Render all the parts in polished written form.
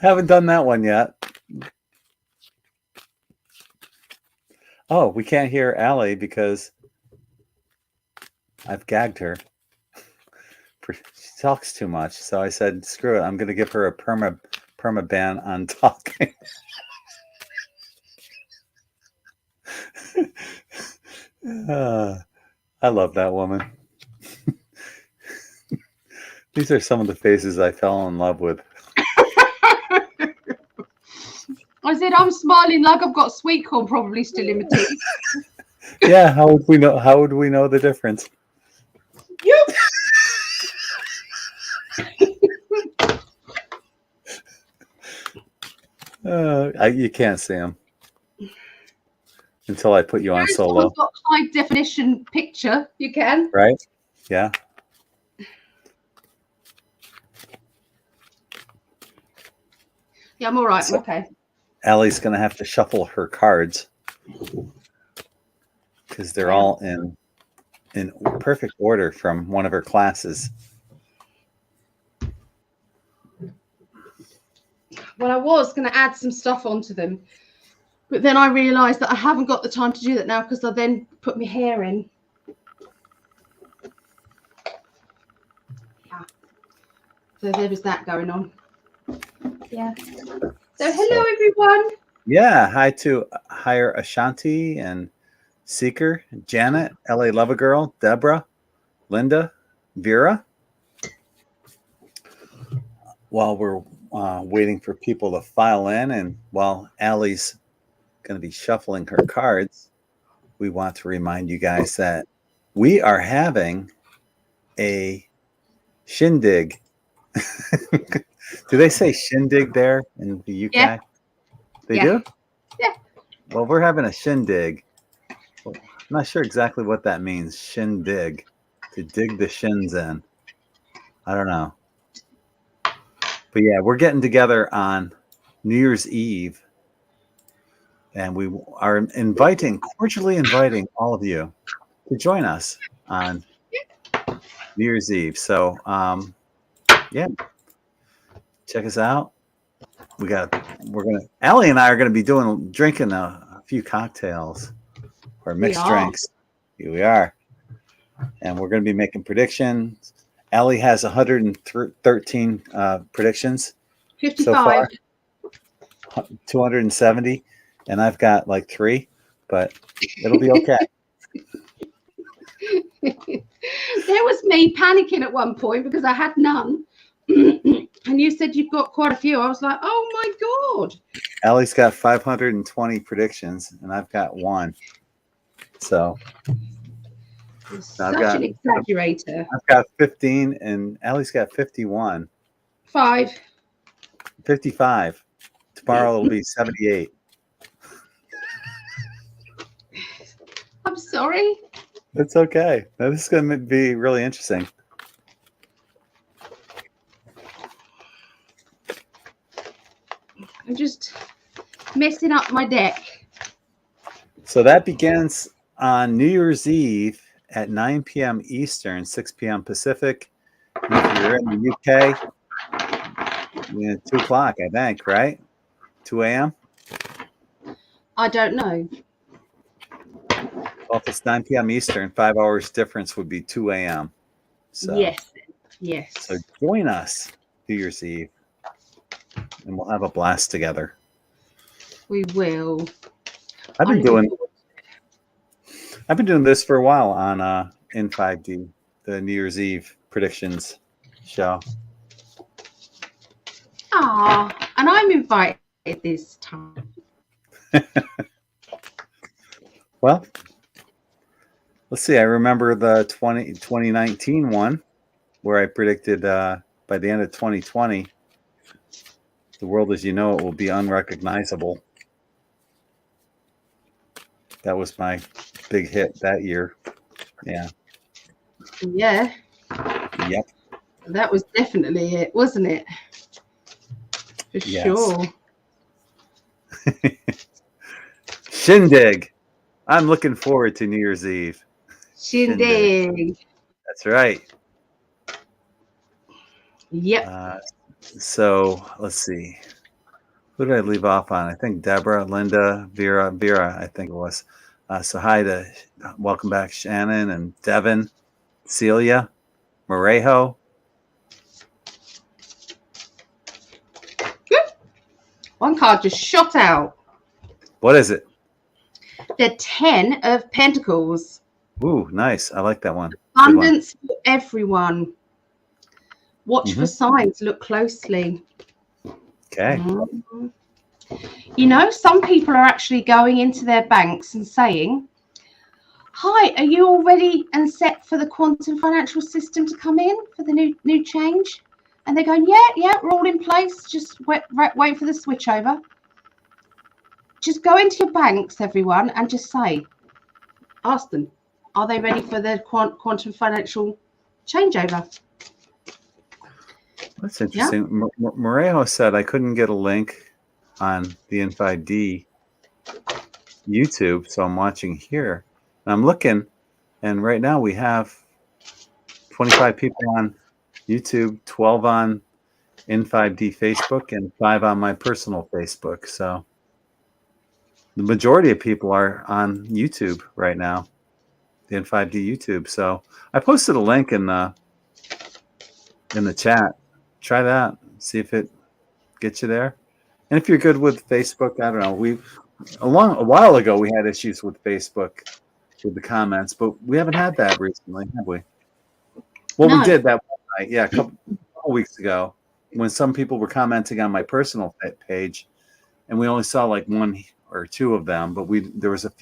Haven't done that one yet. Oh, we can't hear Allie because I've gagged her. She talks too much. So I said, screw it. I'm going to give her a perma ban on talking. I love that woman. These are some of the faces I fell in love with. I said, I'm smiling like I've got sweet corn probably still in my teeth. Yeah, how would we know? How would we know the difference? Yep. You can't see them until I put you on solo. Someone's got high definition picture. You can. Right? Yeah. Yeah, I'm all right. So, okay. Allie's going to have to shuffle her cards because they're all in perfect order from one of her classes. Well, I was going to add some stuff onto them, but then I realised that I haven't got the time to do that now because I then put my hair in. Yeah. So there was that going on. Yeah. So hello, everyone. Yeah. Hi to Hire Ashanti and Seeker, Janet, LA Love a Girl, Deborah, Linda, Vera. While we're waiting for people to file in, and while Allie's going to be shuffling her cards, we want to remind you guys that we are having a shindig. Do they say shindig there in the UK? Yeah. They do? Yeah. Well, we're having a shindig. I'm not sure exactly what that means. Shindig. To dig the shins in. I don't know. But yeah, we're getting together on New Year's Eve. And we are cordially inviting all of you to join us on New Year's Eve. So, yeah, check us out. Allie and I are going to be drinking a few cocktails or mixed drinks. Here we are. And we're going to be making predictions. Allie has 113 predictions 55. So far. 270. And I've got like 3, but it'll be okay. There was me panicking at one point because I had none. And you said you've got quite a few. I was like, oh my God. Allie's got 520 predictions and I've got 1. So such an exaggerator. I've got 15 and Allie's got 51. 55. Tomorrow it'll be 78. I'm sorry. It's okay. Now, this is going to be really interesting. I'm just messing up my deck. So that begins on New Year's Eve at 9 p.m. Eastern, 6 p.m. Pacific. If you're in the UK, 2 o'clock, I think, right? 2 a.m.? I don't know. Well, if it's 9 p.m. Eastern, 5 hours difference would be 2 a.m. So, yes. So join us New Year's Eve, and we'll have a blast together. We will. I've been doing this for a while on IN5D, the New Year's Eve predictions show. And I'm invited this time. Well, let's see. I remember the 2019 one where I predicted by the end of 2020, the world as you know it will be unrecognizable. That was my big hit that year. Yeah. Yeah. Yep. That was definitely it, wasn't it? For sure. Shindig. I'm looking forward to New Year's Eve. Shindig. That's right. Yep. So let's see. Who did I leave off on? I think Deborah, Linda, Vera, I think it was. So hi to, welcome back, Shannon and Devin, Celia, Morejo. One card just shot out. What is it? The 10 of Pentacles. Ooh, nice. I like that one. Abundance for everyone. Watch Mm-hmm. for signs. Look closely. Okay. Mm-hmm. You know, some people are actually going into their banks and saying, hi, are you all ready and set for the quantum financial system to come in for the new change? And they're going, yeah, we're all in place. Just wait for the switch over. Just go into your banks, everyone, and just say, ask them, are they ready for the quantum financial changeover? That's interesting. Yeah. Morejo said I couldn't get a link on the IN5D YouTube, so I'm watching here. And I'm looking, and right now we have 25 people on YouTube, 12 on IN5D Facebook, and 5 on my personal Facebook. So the majority of people are on YouTube right now, the IN5D YouTube. So I posted a link in the chat. Try that. See if it gets you there. And if you're good with Facebook, I don't know. A while ago we had issues with Facebook with the comments, but we haven't had that recently, have we? Well, no. We did that one night, yeah, a couple weeks ago, when some people were commenting on my personal page, and we only saw like 1 or 2 of them, but there was a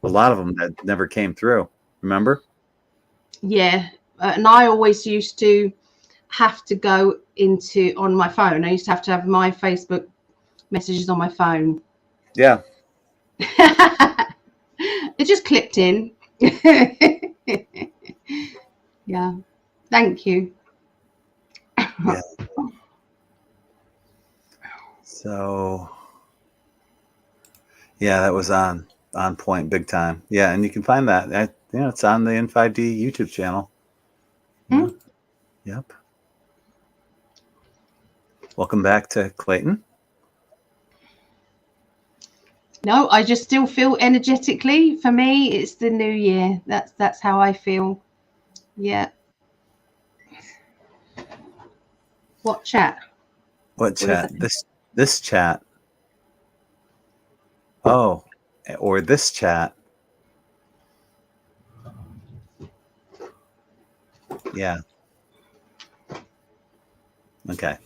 lot of them that never came through. Remember? Yeah, and I always used to have to go on my phone. I used to have my Facebook messages on my phone. Yeah. It just clipped in. Yeah. Thank you. Yeah. So, yeah, that was on point big time. Yeah, and you can find that. It's on the IN5D YouTube channel. Yeah. Yep. Welcome back to Clayton. No, I just still feel energetically. For me, it's the new year. That's how I feel. Yeah. What chat? What chat? This chat. Oh, or this chat. Yeah. Okay.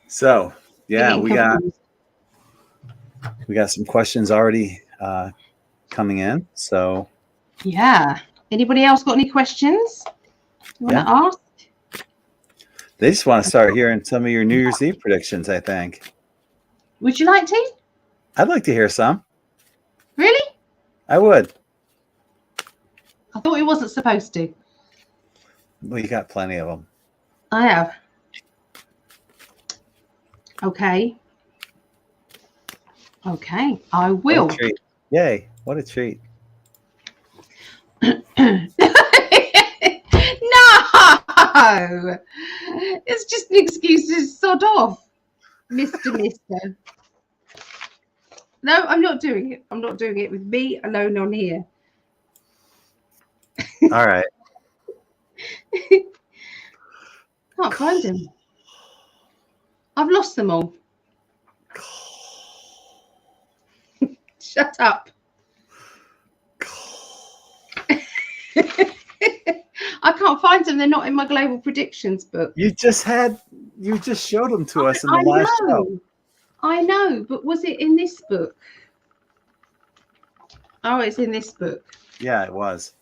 So, yeah, we got some questions already coming in. So, yeah. Anybody else got any questions you want to ask? They just want to start hearing some of your New Year's Eve predictions, I think. Would you like to? I'd like to hear some. Really? I would. I thought he wasn't supposed to. Well, you got plenty of them. I have. Okay. Okay, I will. What a treat. Yay, what a treat. No! It's just an excuse to sod off, Mr. No, I'm not doing it. I'm not doing it with me alone on here. All right. Can't find them. I've lost them all. Shut up. I can't find them. They're not in my global predictions book. You just showed them to us in the last show. I know, but was it in this book? Oh, it's in this book. Yeah, it was.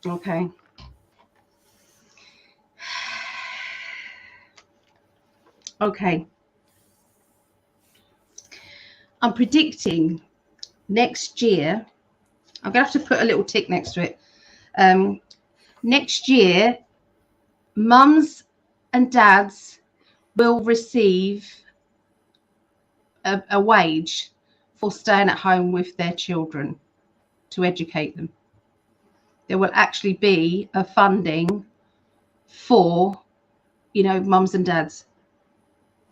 Okay. Okay. I'm predicting next year. I'm going to have to put a little tick next to it. Next year, mums and dads will receive a wage for staying at home with their children to educate them. There will actually be a funding for, mums and dads.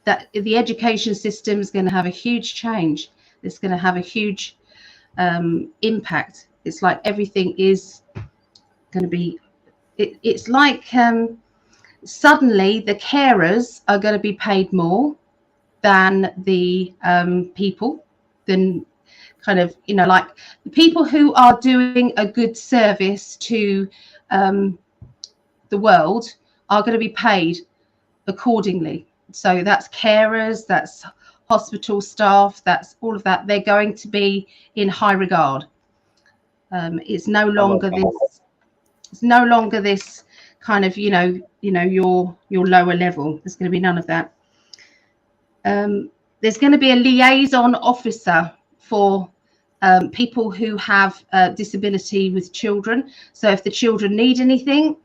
that the education system is going to have a huge change. It's going to have a huge impact. It's like everything is going to be, it's like suddenly the carers are going to be paid more than the people, than kind of, you know, like the people who are doing a good service to the world are going to be paid accordingly. So that's carers, that's hospital staff, that's all of that. They're going to be in high regard. It's no longer this. It's no longer this kind of, you know, your lower level. There's going to be none of that. There's going to be a liaison officer for people who have disability with children. So if the children need anything,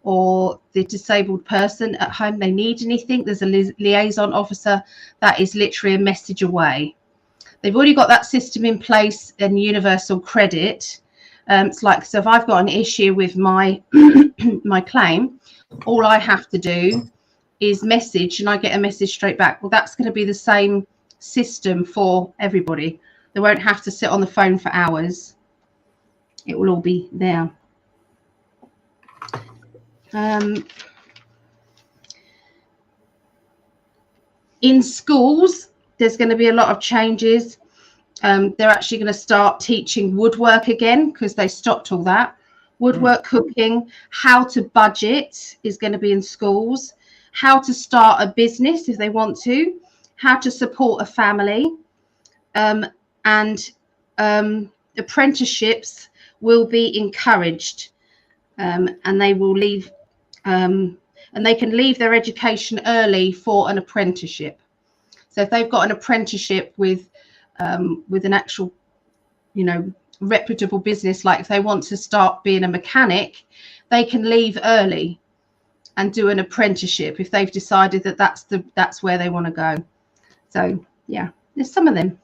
or the disabled person at home, they need anything, there's a liaison officer that is literally a message away. They've already got that system in place in universal credit. It's like, so if I've got an issue with my my claim, all I have to do is message and I get a message straight back. Well, that's going to be the same system for everybody. They won't have to sit on the phone for hours. It will all be there. In schools, there's going to be a lot of changes. They're actually going to start teaching woodwork again, because they stopped all that. Woodwork, cooking, how to budget is going to be in schools, how to start a business if they want to, how to support a family, and apprenticeships will be encouraged, and they will leave, and they can leave their education early for an apprenticeship. So if they've got an apprenticeship with an actual, you know, reputable business, like if they want to start being a mechanic, they can leave early and do an apprenticeship if they've decided that that's where they want to go. So yeah, there's some of them.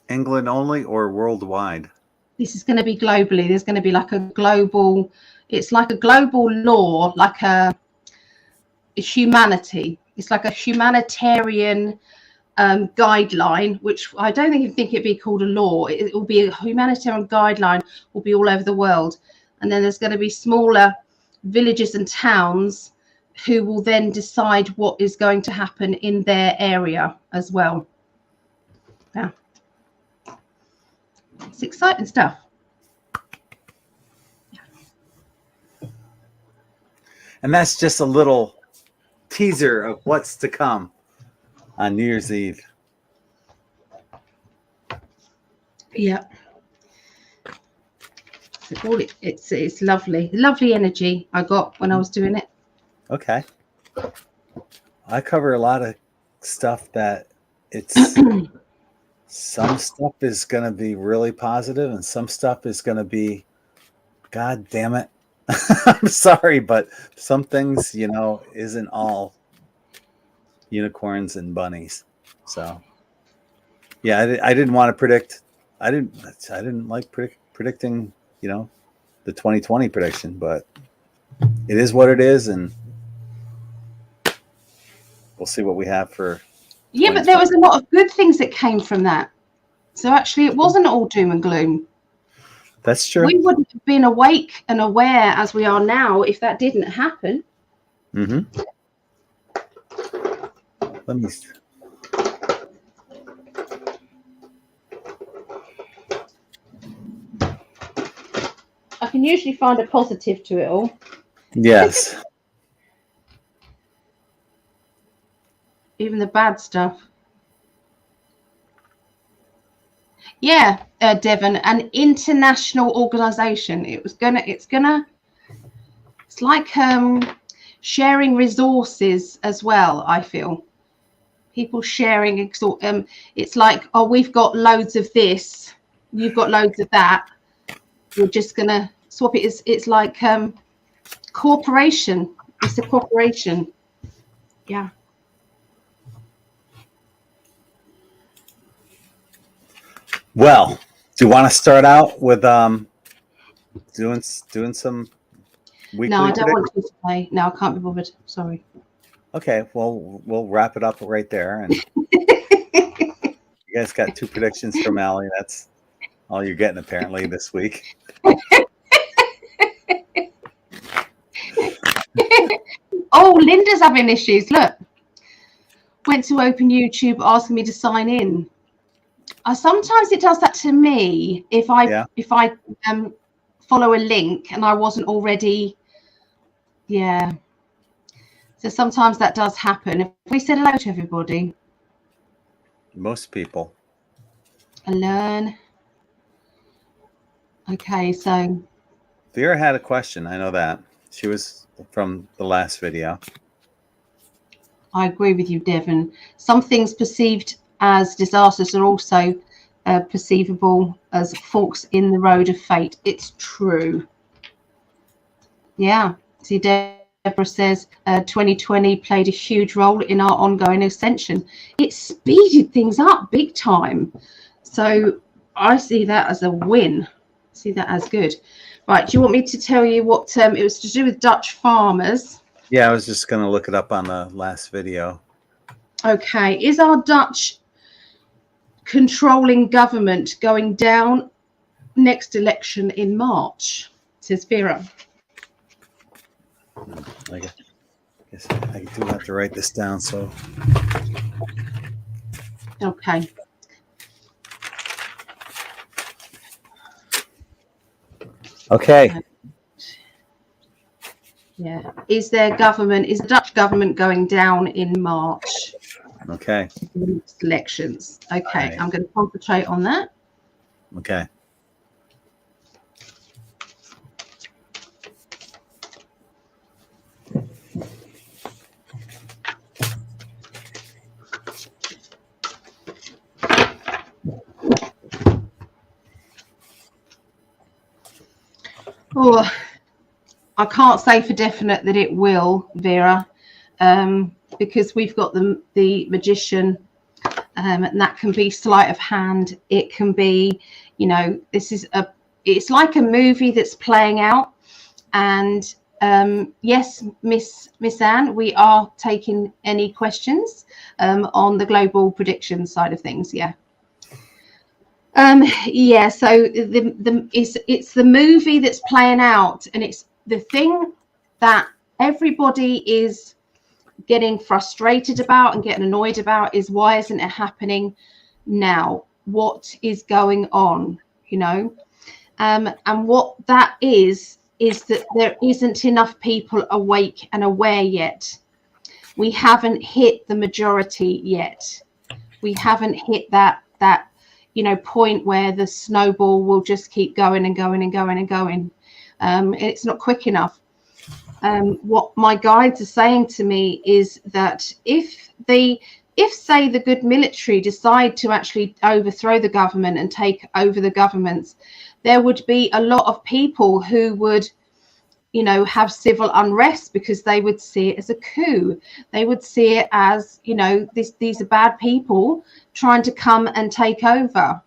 England only or worldwide? This is going to be globally. There's going to be like a global, it's like a global law, like a humanity. It's like a humanitarian guideline, which I don't even think it'd be called a law. It will be a humanitarian guideline, will be all over the world. And then there's going to be smaller villages and towns who will then decide what is going to happen in their area as well. Yeah. It's exciting stuff. And that's just a little teaser of what's to come on New Year's Eve. Yeah. It's lovely energy I got when I was doing it. Okay. I cover a lot of stuff that it's some stuff is going to be really positive and some stuff is going to be, God damn it. I'm sorry, but some things, you know, isn't all unicorns and bunnies. So yeah, I didn't want to predict. I didn't like predicting, you know, the 2020 prediction, but it is what it is, and we'll see what we have for. Yeah, but there was a lot of good things that came from that. So actually, it wasn't all doom and gloom. That's true. We wouldn't have been awake and aware as we are now if that didn't happen. Mm-hmm. Let me. I can usually find a positive to it all. Yes. Even the bad stuff. Yeah, Devon, an international organization. It's like sharing resources as well. I feel people sharing. It's like, oh, we've got loads of this, you've got loads of that. We're just gonna swap it. It's like cooperation. It's a corporation. Yeah. Well, do you want to start out with doing some weekly? No, I don't want to today. No, I can't be bothered. Sorry. Okay, well, we'll wrap it up right there. And you guys got 2 predictions from Allie. That's all you're getting apparently this week. Oh, Linda's having issues. Look, went to open YouTube asking me to sign in. Sometimes it does that to me if I follow a link and I wasn't already. Yeah. So sometimes that does happen. If we said hello to everybody. Most people. And learn. Okay, so Vera had a question. I know that. She was from the last video. I agree with you, Devon. Some things perceived as disasters are also perceivable as forks in the road of fate. It's true. Yeah. See, Deborah says 2020 played a huge role in our ongoing ascension. It speeded things up big time. So I see that as a win. See that as good. Right. Do you want me to tell you what it was to do with Dutch farmers? Yeah, I was just going to look it up on the last video. Okay. Is our Dutch controlling government going down next election in March? Says Vera. I guess I do have to write this down. So. Okay. Okay. Yeah. Is the Dutch government going down in March? Okay. Next elections. Okay. Right. I'm going to concentrate on that. Okay. Oh, I can't say for definite that it will, Vera, because we've got the magician, and that can be sleight of hand. It can be, it's like a movie that's playing out. And yes, Miss Anne, we are taking any questions on the global prediction side of things. Yeah. Yeah, so it's the movie that's playing out, and it's the thing that everybody is getting frustrated about and getting annoyed about is why isn't it happening now? What is going on? And what that is that there isn't enough people awake and aware yet. We haven't hit the majority yet. We haven't hit that point where the snowball will just keep going and going and going and going. It's not quick enough. What my guides are saying to me is that if say the good military decide to actually overthrow the government and take over the governments, there would be a lot of people who would have civil unrest because they would see it as a coup. They would see it as, these are bad people trying to come and take over,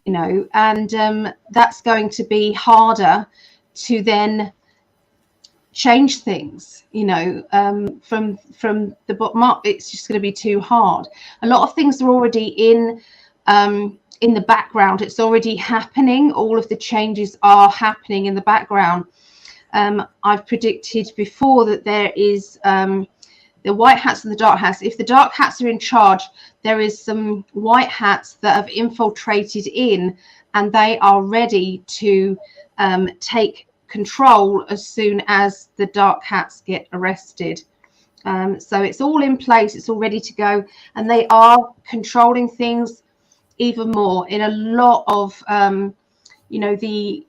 and that's going to be harder to then change things, from the bottom up. It's just going to be too hard. A lot of things are already in the background. It's already happening. All of the changes are happening in the background. I've predicted before that there is the white hats and the dark hats. If the dark hats are in charge, there is some white hats that have infiltrated in, and they are ready to take control as soon as the dark hats get arrested. So it's all in place. It's all ready to go, and they are controlling things even more in a lot of the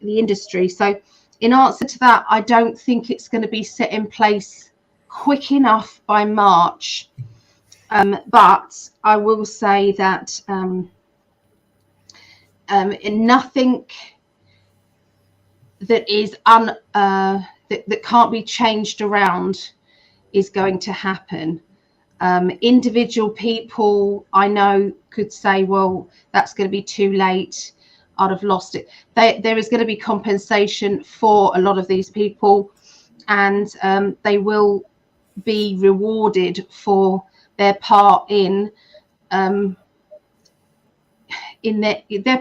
industry. So in answer to that, I don't think it's going to be set in place quick enough by March. But I will say that nothing that is that can't be changed around is going to happen. Individual people I know could say, well, that's going to be too late. I'd have lost it. There is going to be compensation for a lot of these people, and they will be rewarded for their part in their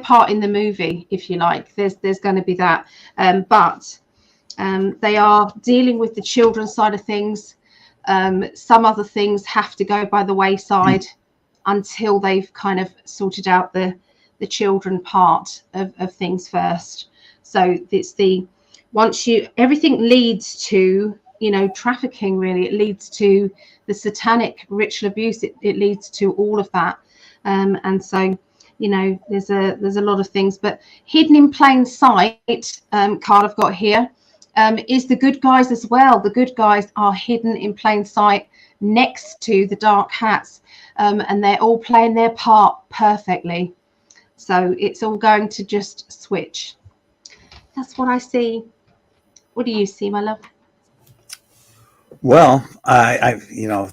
part in the movie, if you like. There's going to be that, but they are dealing with the children's side of things. Some other things have to go by the wayside until they've kind of sorted out the children part of things first. So it's everything leads to, trafficking, really. It leads to the satanic ritual abuse. It leads to all of that. And so, there's a lot of things, but hidden in plain sight, card I've got here, is the good guys as well. The good guys are hidden in plain sight next to the dark hats, and they're all playing their part perfectly. So it's all going to just switch. That's what I see. What do you see, my love? Well,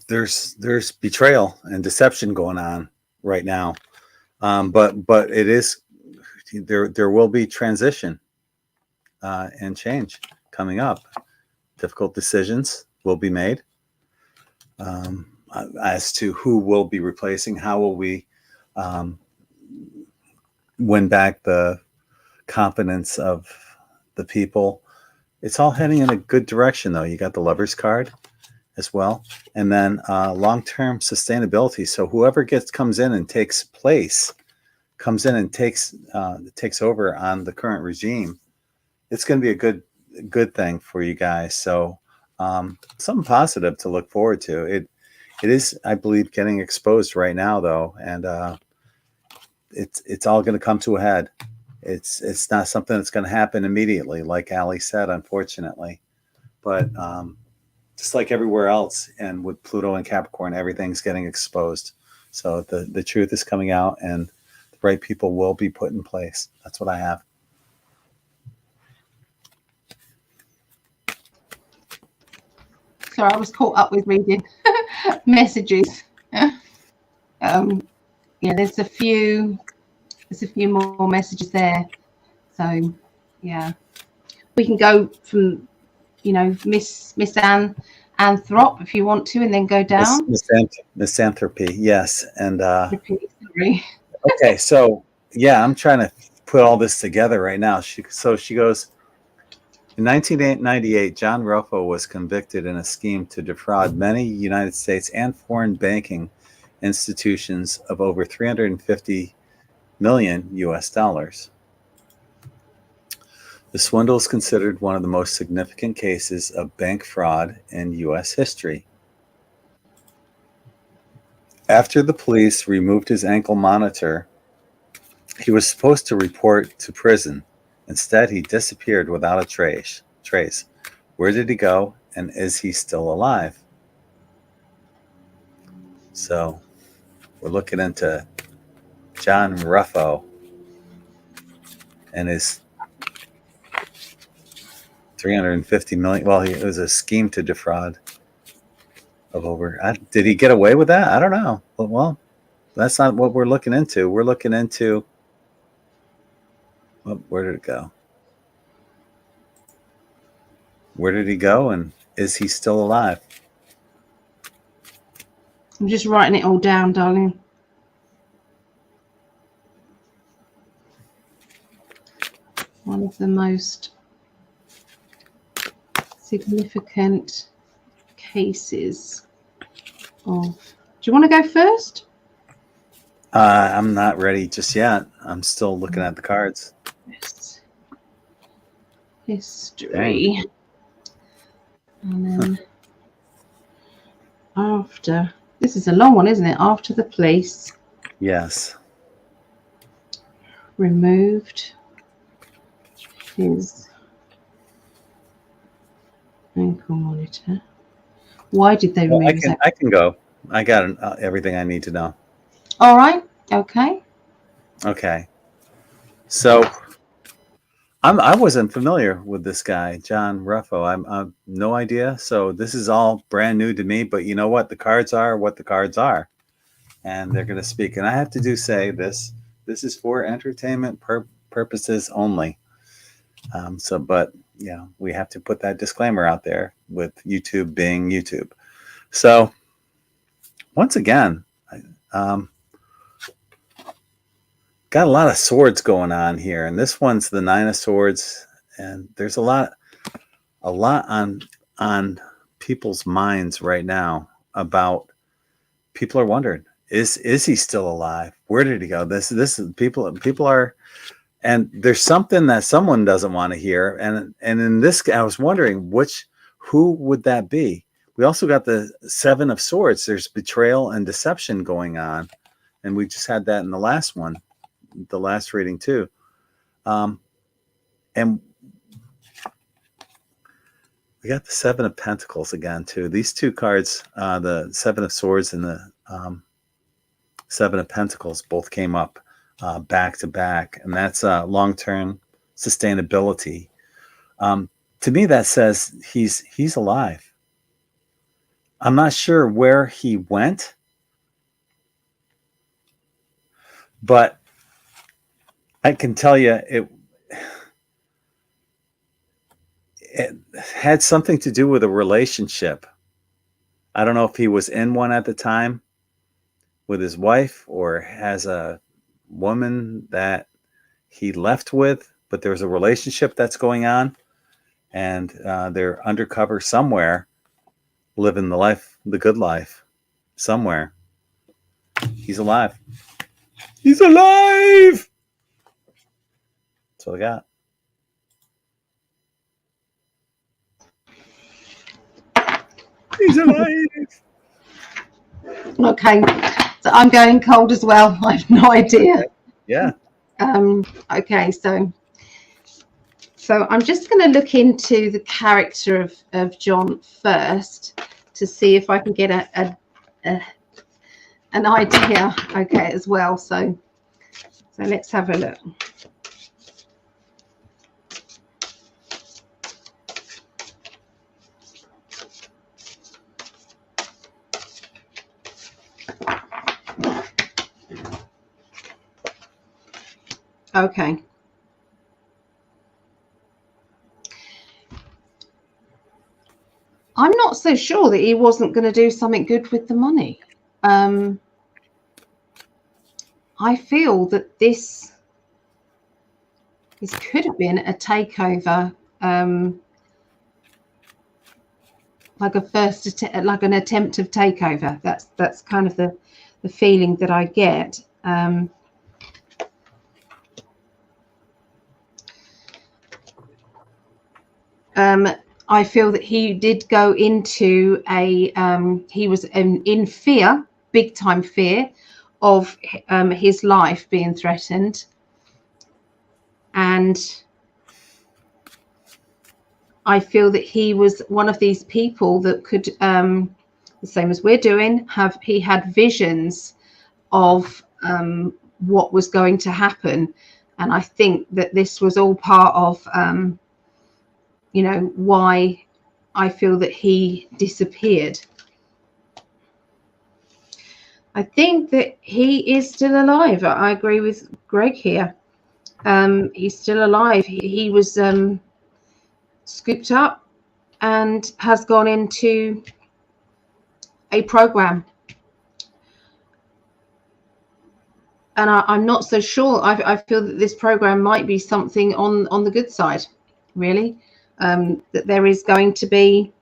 there's betrayal and deception going on right now, but it is there will be transition and change coming up. Difficult decisions will be made as to who will be replacing. How will we win back the confidence of the people? It's all heading in a good direction, though. You got the Lover's card as well, and then long-term sustainability. So whoever comes in and takes over on the current regime, it's going to be a good thing for you guys. So something positive to look forward to. It is, I believe, getting exposed right now, though, and it's all going to come to a head. It's not something that's going to happen immediately, like Ali said, unfortunately. But just like everywhere else, and with Pluto and Capricorn, everything's getting exposed. So the truth is coming out, and the right people will be put in place. That's what I have. Sorry, I was caught up with reading messages. There's a few more messages there. So yeah, we can go from Miss Anthrop if you want to, and then go down. Misanthropy, yes. And okay, so yeah, I'm trying to put all this together right now. She goes, in 1998, John Ruffo was convicted in a scheme to defraud many United States and foreign banking institutions of over $350 million US. The swindle is considered one of the most significant cases of bank fraud in U.S. history. After the police removed his ankle monitor, he was supposed to report to prison. Instead, he disappeared without a trace. Where did he go, and is he still alive? So, we're looking into John Ruffo and his 350 million. Well, it was a scheme to defraud of over. Did he get away with that? I don't know. Well, that's not what we're looking into. We're looking into. Where did it go? Where did he go, and is he still alive? I'm just writing it all down, darling. One of the most significant cases of. Do you want to go first? I'm not ready just yet. I'm still looking at the cards. Yes. History. And then after. This is a long one, isn't it? After the police. Yes. Removed his ankle monitor. Why did they remove his ankle? I can go. I got everything I need to know. All right. Okay. Okay. So I wasn't familiar with this guy, John Ruffo. I'm no idea. So this is all brand new to me. But you know what? The cards are what the cards are, and they're going to speak. And I have to say this. This is for entertainment purposes only. But we have to put that disclaimer out there with YouTube being YouTube. So once again, um, got a lot of swords going on here, and this one's the Nine of Swords, and there's a lot on people's minds right now about people are wondering, is he still alive? Where did he go? This is people are, and there's something that someone doesn't want to hear, and in this, I was wondering who would that be? We also got the Seven of Swords. There's betrayal and deception going on, and we just had that in the last one, the last reading too. And we got the Seven of Pentacles again too. These two cards, the Seven of Swords and the Seven of Pentacles, both came up back to back, and that's long-term sustainability. To me, that says he's alive. I'm not sure where he went, but I can tell you it had something to do with a relationship. I don't know if he was in one at the time with his wife or has a woman that he left with, but there's a relationship that's going on, and they're undercover somewhere, living the good life somewhere. He's alive. He's alive! That's what I got. He's alive! Okay, so I'm going cold as well. I have no idea. Yeah. Okay, so I'm just going to look into the character of John first to see if I can get an idea, okay, as well. So let's have a look. Okay. I'm not so sure that he wasn't going to do something good with the money. I feel that this could have been a takeover, like an attempt of takeover. That's kind of the feeling that I get. I feel that he did go into he was in fear, big time fear of his life being threatened. And I feel that he was one of these people that could, the same as we're doing, he had visions of what was going to happen. And I think that this was all part of why I feel that he disappeared. I think that he is still alive. I agree with Greg here. He's still alive. He was scooped up and has gone into a program. And I'm not so sure. I feel that this program might be something on the good side, really. That there is going to be,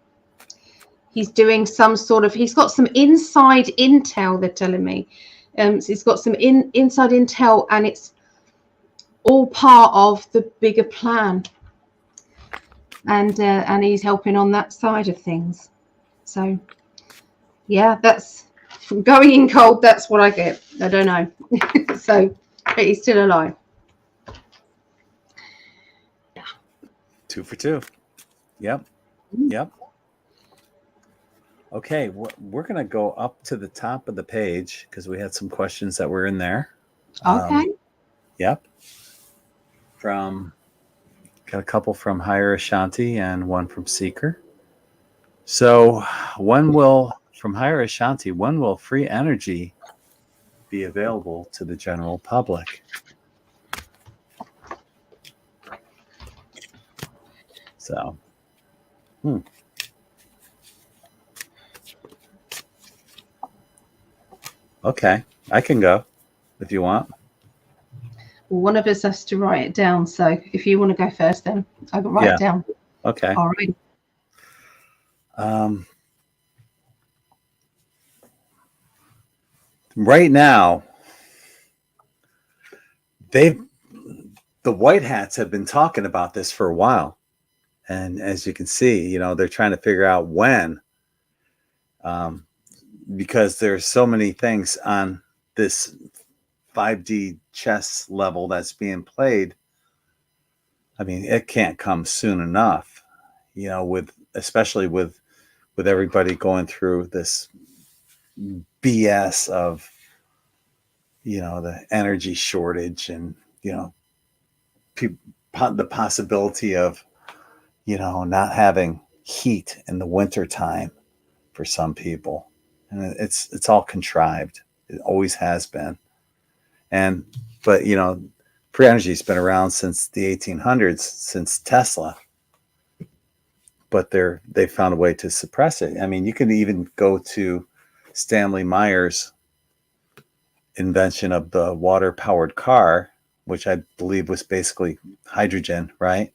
he's doing some sort of, he's got some inside intel, they're telling me. So he's got some inside intel, and it's all part of the bigger plan. And he's helping on that side of things. So yeah, that's from going in cold. That's what I get. I don't know. So, but he's still alive. 2 for 2. Yep. Okay, we're going to go up to the top of the page because we had some questions that were in there. Okay. Yep. Got a couple from Higher Ashanti and one from Seeker. So from Higher Ashanti, when will free energy be available to the general public? So, Okay, I can go if you want. Well, one of us has to write it down. So if you want to go first, then I can write Yeah. it down. Okay. All right. Right now, the white hats have been talking about this for a while, and as you can see, they're trying to figure out when, because there's so many things on this 5D chess level that's being played. I mean, it can't come soon enough, especially with everybody going through this BS of the energy shortage, and the possibility of not having heat in the winter time for some people, and it's all contrived. It always has been. And but free energy's been around since the 1800s, since Tesla, but they found a way to suppress it. I mean, you can even go to Stanley Meyer's invention of the water powered car, which I believe was basically hydrogen, right?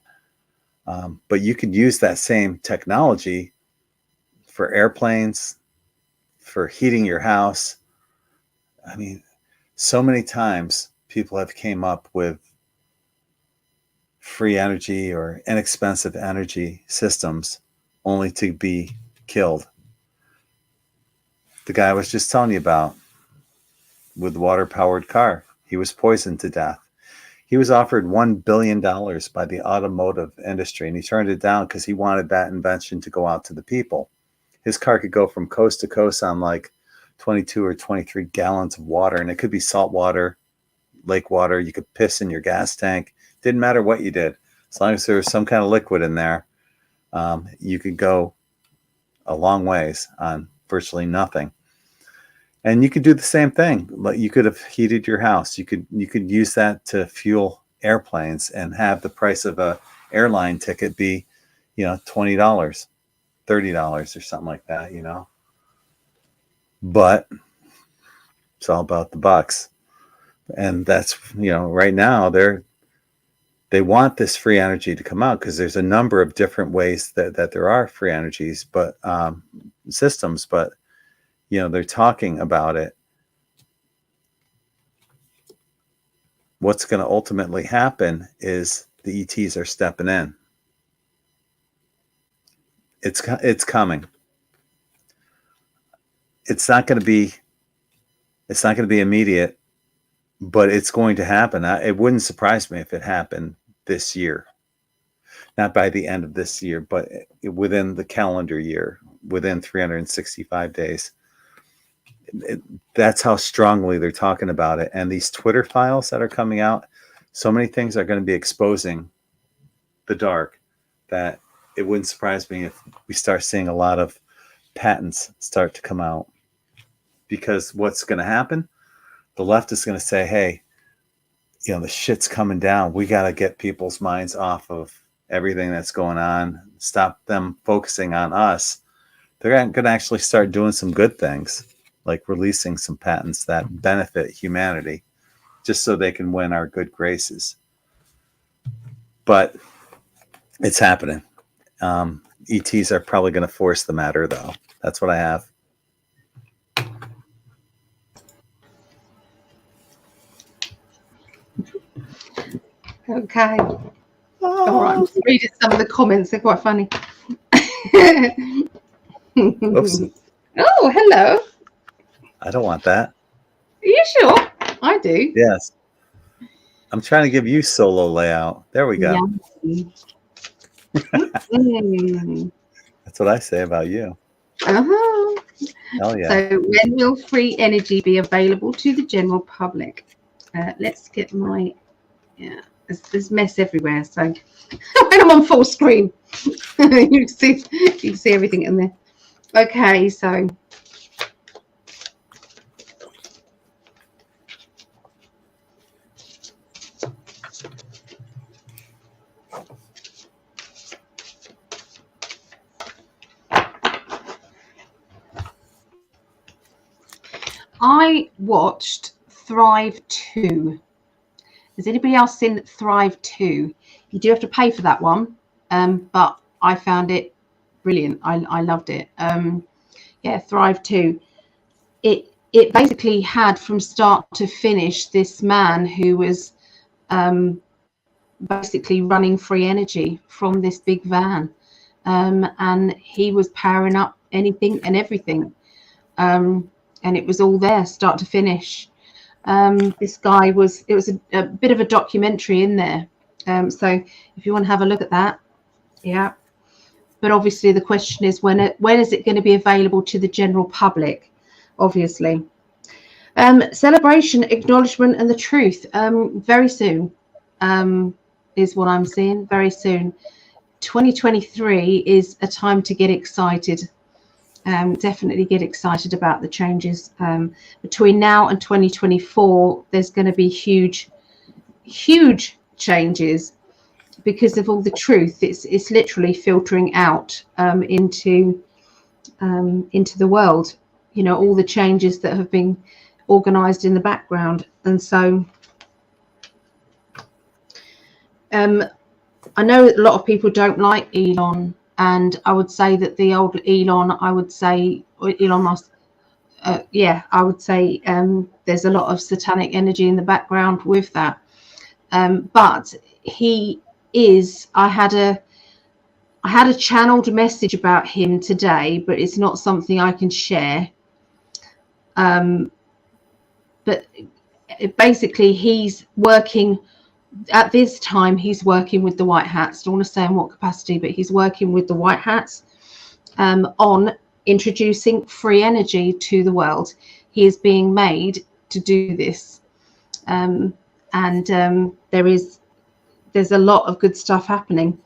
But you could use that same technology for airplanes, for heating your house. I mean, so many times people have came up with free energy or inexpensive energy systems only to be killed. The guy I was just telling you about with the water powered car, he was poisoned to death. He was offered $1 billion by the automotive industry, and he turned it down because he wanted that invention to go out to the people. His car could go from coast to coast on like 22 or 23 gallons of water, and it could be salt water, lake water. You could piss in your gas tank. Didn't matter what you did. As long as there was some kind of liquid in there, you could go a long ways on virtually nothing. And you could do the same thing. Like, you could have heated your house. You could use that to fuel airplanes and have the price of a airline ticket be, $20, $30 or something like that, But it's all about the bucks. And that's, right now they want this free energy to come out because there's a number of different ways that there are free energies, but systems, but they're talking about it. What's going to ultimately happen is the ETs are stepping in. It's coming. It's not going to be immediate, but it's going to happen. It wouldn't surprise me if it happened this year. Not by the end of this year, but within the calendar year, within 365 days. That's how strongly they're talking about it. And these Twitter files that are coming out, so many things are going to be exposing the dark that it wouldn't surprise me if we start seeing a lot of patents start to come out. Because what's going to happen? The left is going to say, hey, the shit's coming down. We got to get people's minds off of everything that's going on. Stop them focusing on us. They're going to actually start doing some good things, like releasing some patents that benefit humanity, just so they can win our good graces. But it's happening. ETs are probably going to force the matter, though. That's what I have. Okay. All right. I'm just reading some of the comments. They're quite funny. Oops. Oh, hello. I don't want that. Are you sure? I do. Yes. I'm trying to give you solo layout. There we go. That's what I say about you. Uh-huh. Hell yeah. So when will free energy be available to the general public? Let's get my, there's mess everywhere. So when I'm on full screen, you can see everything in there. Okay, so I watched Thrive 2. Has anybody else seen Thrive 2? You do have to pay for that one, but I found it brilliant. I loved it. Yeah, Thrive 2. It basically had from start to finish this man who was basically running free energy from this big van, and he was powering up anything and everything, and it was all there start to finish. This guy was, it was a bit of a documentary in there, so if you want to have a look at that, yeah. But obviously the question is, when is it going to be available to the general public? Obviously. Celebration, acknowledgement, and the truth. Very soon, is what I'm seeing. Very soon. 2023 is a time to get excited. Definitely get excited about the changes. Between now and 2024, there's going to be huge changes because of all the truth. It's literally filtering out into the world. You know, all the changes that have been organized in the background. And so I know a lot of people don't like Elon, and I would say that the old Elon, I would say Elon Musk, I would say there's a lot of satanic energy in the background with that, but he is, I had a channeled message about him today, but it's not something I can share. But basically he's working at this time, he's working with the White Hats. I don't want to say in what capacity, but he's working with the White Hats on introducing free energy to the world. He is being made to do this, and there's a lot of good stuff happening,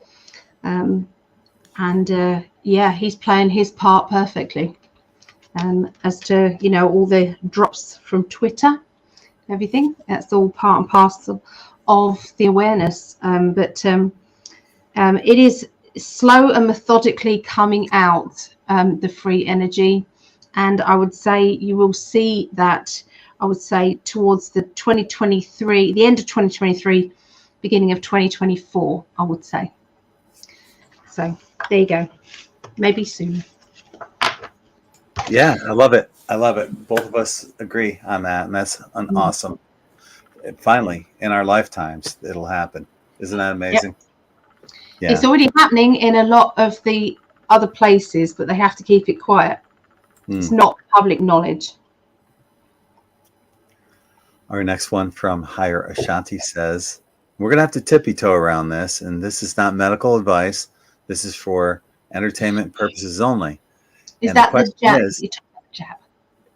yeah, he's playing his part perfectly. As to, you know, all the drops from Twitter, everything, that's all part and parcel of the awareness. But it is slow and methodically coming out, the free energy. And I would say you will see that, I would say, towards the 2023, the end of 2023, beginning of 2024, I would say. So there you go. Maybe soon. Yeah, I love it. I love it. Both of us agree on that, and that's an awesome. Finally, in our lifetimes, it'll happen. Isn't that amazing? Yep. Yeah. It's already happening in a lot of the other places, but they have to keep it quiet. It's not public knowledge. Our next one from Higher Ashanti says, we're going to have to tippy-toe around this, and this is not medical advice. This is for entertainment purposes only. Is and that the jab? Is, jab?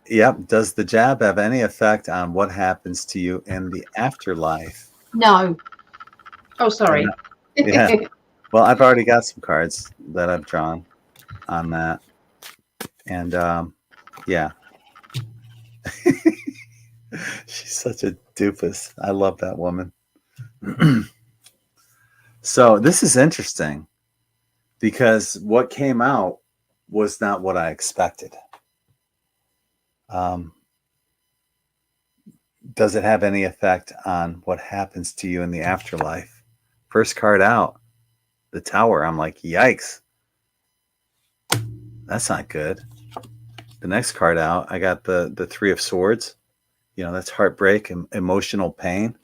Yep. Does the jab have any effect on what happens to you in the afterlife? No. Oh, sorry. Yeah. Well, I've already got some cards that I've drawn on that. And yeah. She's such a doofus. I love that woman. So this is interesting because what came out was not what I expected. Does it have any effect on what happens to you in the afterlife? First card out, the Tower. I'm like, yikes. That's not good. The next card out, I got the Three of Swords. You know, that's heartbreak and emotional pain.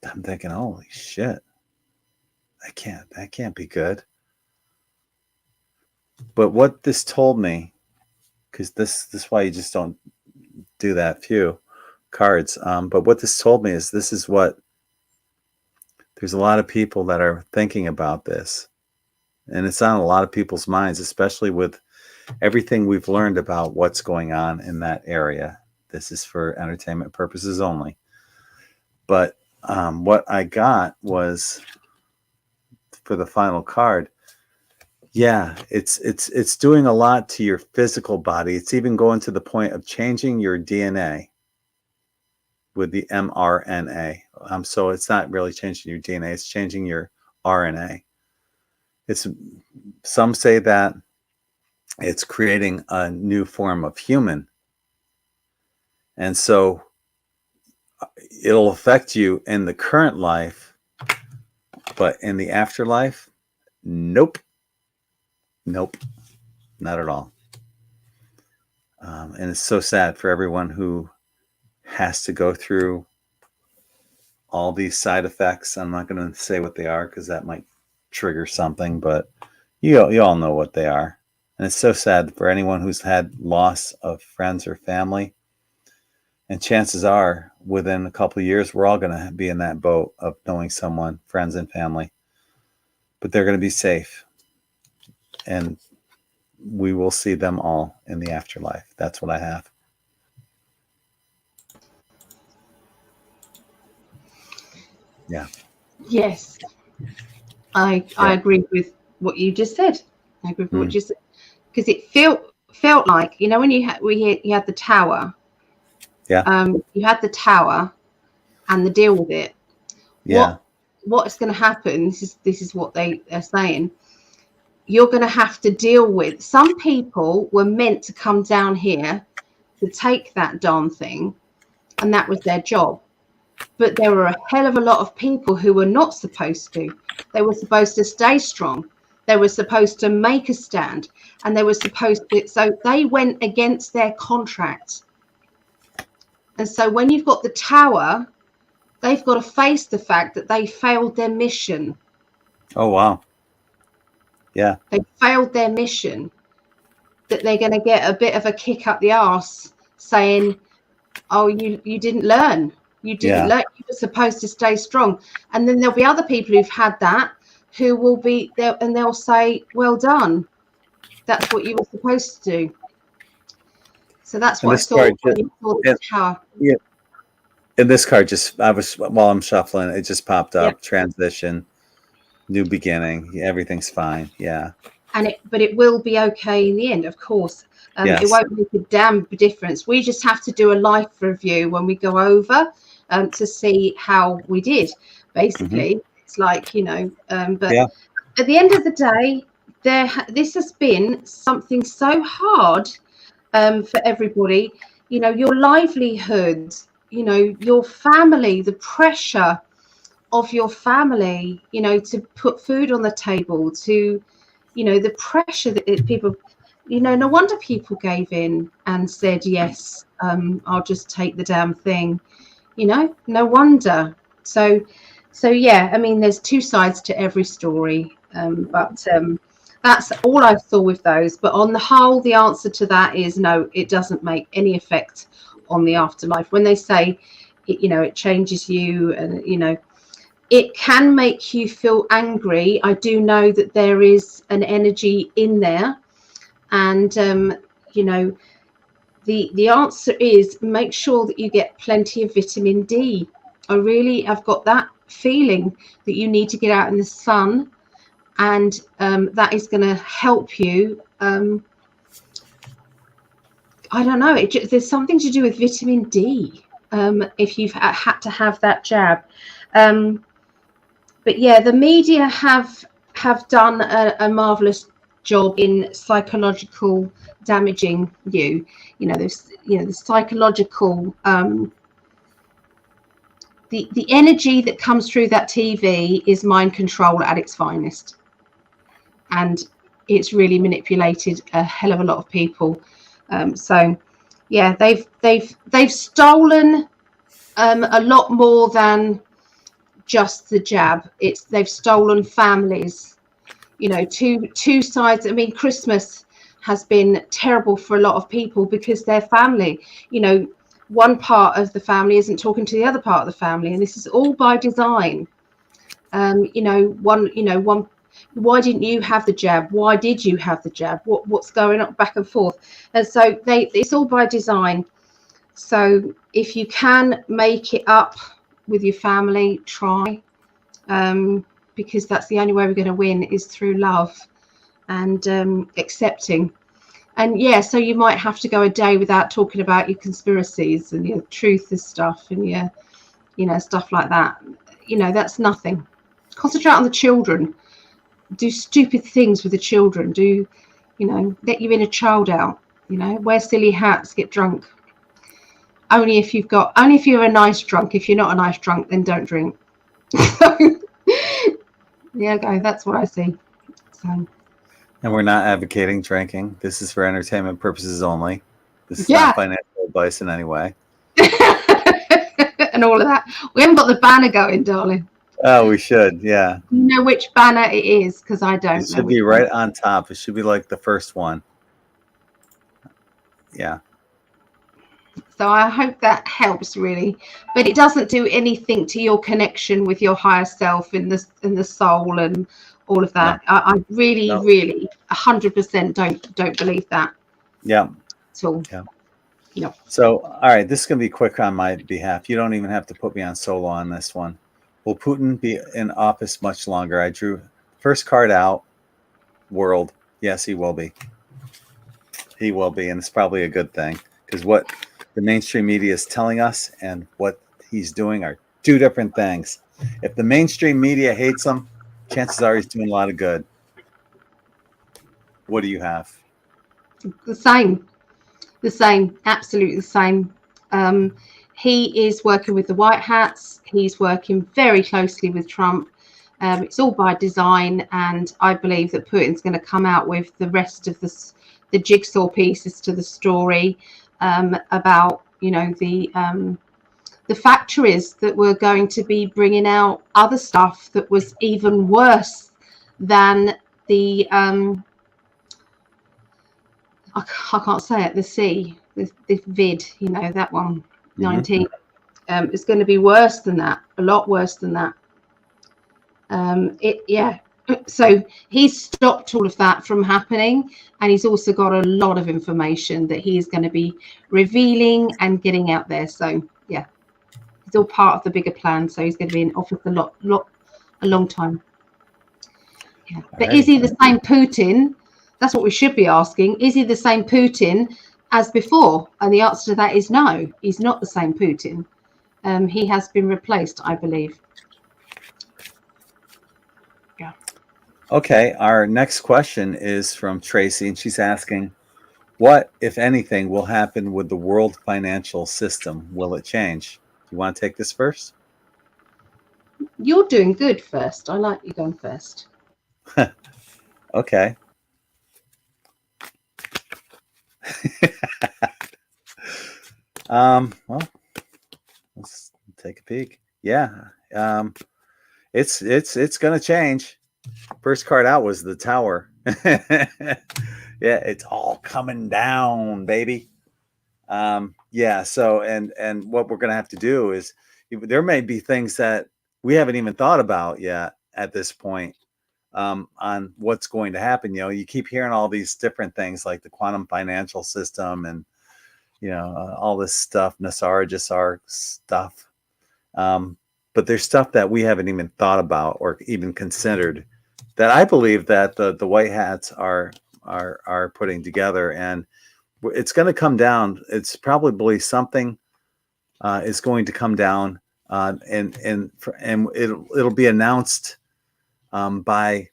I'm thinking, holy shit. That can't be good. But what this told me, because this is why you just don't do that few cards. But what this told me is this is what, there's a lot of people that are thinking about this. And it's on a lot of people's minds, especially with everything we've learned about what's going on in that area. This is for entertainment purposes only. But what I got was, for the final card, yeah, it's doing a lot to your physical body. It's even going to the point of changing your DNA with the mRNA. So it's not really changing your DNA, it's changing your RNA. Some say that it's creating a new form of human. And so it'll affect you in the current life, but in the afterlife, nope, not at all. And it's so sad for everyone who has to go through all these side effects. I'm not going to say what they are because that might trigger something, but you all know what they are. And it's so sad for anyone who's had loss of friends or family. And chances are, within a couple of years, we're all going to be in that boat of knowing someone, friends and family. But they're going to be safe. And we will see them all in the afterlife. That's what I have. Yeah. Yes. I agree with what you just said. I agree with what you said. Because it felt like, you know, when you had the tower. Yeah. You had the tower and the deal with it. Yeah. What is going to happen? This is what they are saying. You're going to have to deal with. Some people were meant to come down here to take that darn thing, and that was their job. But there were a hell of a lot of people who were not supposed to. They were supposed to stay strong. They were supposed to make a stand, and they were supposed to. So they went against their contract. And so when you've got the tower, they've got to face the fact that they failed their mission. Oh, wow. Yeah. They failed their mission, that they're going to get a bit of a kick up the arse saying, oh, you didn't learn. You didn't learn. You were supposed to stay strong. And then there'll be other people who've had that who will be there and they'll say, well done. That's what you were supposed to do. So that's what I thought when you saw the tower. Yeah. And this card while I'm shuffling, it just popped up. Yep. Transition, new beginning. Everything's fine. Yeah. But it will be okay in the end, of course. Yes. It won't make a damn difference. We just have to do a life review when we go over to see how we did. Basically, it's like, you know, but at the end of the day, this has been something so hard for everybody. You know, your livelihood, you know, your family, the pressure of your family, you know, to put food on the table, to, you know, the pressure that people, you know, no wonder people gave in and said, yes, I'll just take the damn thing, you know, no wonder. So yeah, I mean, there's two sides to every story, but that's all I saw with those. But on the whole, the answer to that is no, it doesn't make any effect on the afterlife. When they say, you know, it changes you and, you know, it can make you feel angry. I do know that there is an energy in there. And, you know, the answer is make sure that you get plenty of vitamin D. I've got that feeling that you need to get out in the sun. And that is going to help you. I don't know. There's something to do with vitamin D if you've had to have that jab. But yeah, the media have done a marvelous job in psychological damaging you. You know, there's, you know, the psychological the energy that comes through that TV is mind control at its finest, and it's really manipulated a hell of a lot of people. So yeah, they've stolen a lot more than just the jab. They've stolen families, you know, two sides. I mean, Christmas has been terrible for a lot of people because their family, you know, one part of the family isn't talking to the other part of the family, and this is all by design. You know, one why didn't you have the jab? Why did you have the jab? What's going on back and forth? And so it's all by design. So if you can make it up with your family, try, because that's the only way we're going to win is through love and accepting. And yeah, so you might have to go a day without talking about your conspiracies and your truth and stuff and your, you know, stuff like that. You know, that's nothing. Concentrate on the children. Do stupid things with the children. Do, you know, let your inner child out. You know, wear silly hats, get drunk. only if you're a nice drunk. If you're not a nice drunk, then don't drink. Yeah, okay, that's what I see. So, And we're not advocating drinking. This is for entertainment purposes only. This is yeah. not financial advice in any way. And all of that. We haven't got the banner going, darling. Oh, we should. Yeah. You know which banner it is? Because I don't know. It should be right on top. It should be like the first one. Yeah. So I hope that helps, really. But it doesn't do anything to your connection with your higher self in the soul and all of that. No. I really, really 100% don't believe that. Yeah. At all. Yeah. No. So, all right, this is going to be quick on my behalf. You don't even have to put me on solo on this one. Will Putin be in office much longer? I drew first card out, world. Yes, he will be. He will be, and it's probably a good thing, because what the mainstream media is telling us and what he's doing are two different things. If the mainstream media hates him, chances are he's doing a lot of good. What do you have? The same, absolutely the same. He is working with the White Hats. He's working very closely with Trump. It's all by design, and I believe that Putin's going to come out with the rest of the jigsaw pieces to the story about, you know, the factories that were going to be bringing out other stuff that was even worse than the I can't say it, the C, the vid, you know, that one, 19. It's going to be worse than that, a lot worse than that. So he's stopped all of that from happening, and he's also got a lot of information that he is going to be revealing and getting out there. So yeah, it's all part of the bigger plan. So he's going to be in office a long time. Yeah, but is he the same Putin? That's what we should be asking. Is he the same Putin as before? And the answer to that is no. He's not the same Putin. He has been replaced, I believe. Yeah. Okay, our next question is from Tracy, and she's asking, what, if anything, will happen with the world financial system? Will it change? Do you want to take this first? You're doing good first. I like you going first. Okay. Well, let's take a peek. Yeah. It's gonna change. First card out was the Tower. Yeah, it's all coming down, baby. Yeah, so and what we're gonna have to do is, there may be things that we haven't even thought about yet at this point, on what's going to happen. You know, you keep hearing all these different things like the quantum financial system and, you know, all this stuff, Nassar stuff. But there's stuff that we haven't even thought about or even considered that I believe that the White Hats are putting together, and it's going to come down. It's probably something is going to come down, and it'll be announced by,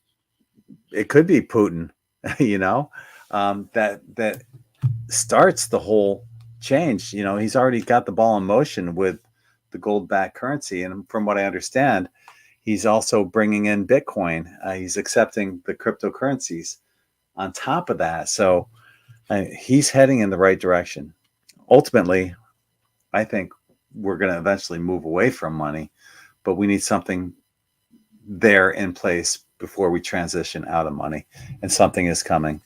it could be Putin, you know, that starts the whole change. You know, he's already got the ball in motion with the gold-backed currency, and from what I understand, he's also bringing in Bitcoin. He's accepting the cryptocurrencies on top of that. So he's heading in the right direction. Ultimately, I think we're going to eventually move away from money, but we need something there in place before we transition out of money, and something is coming.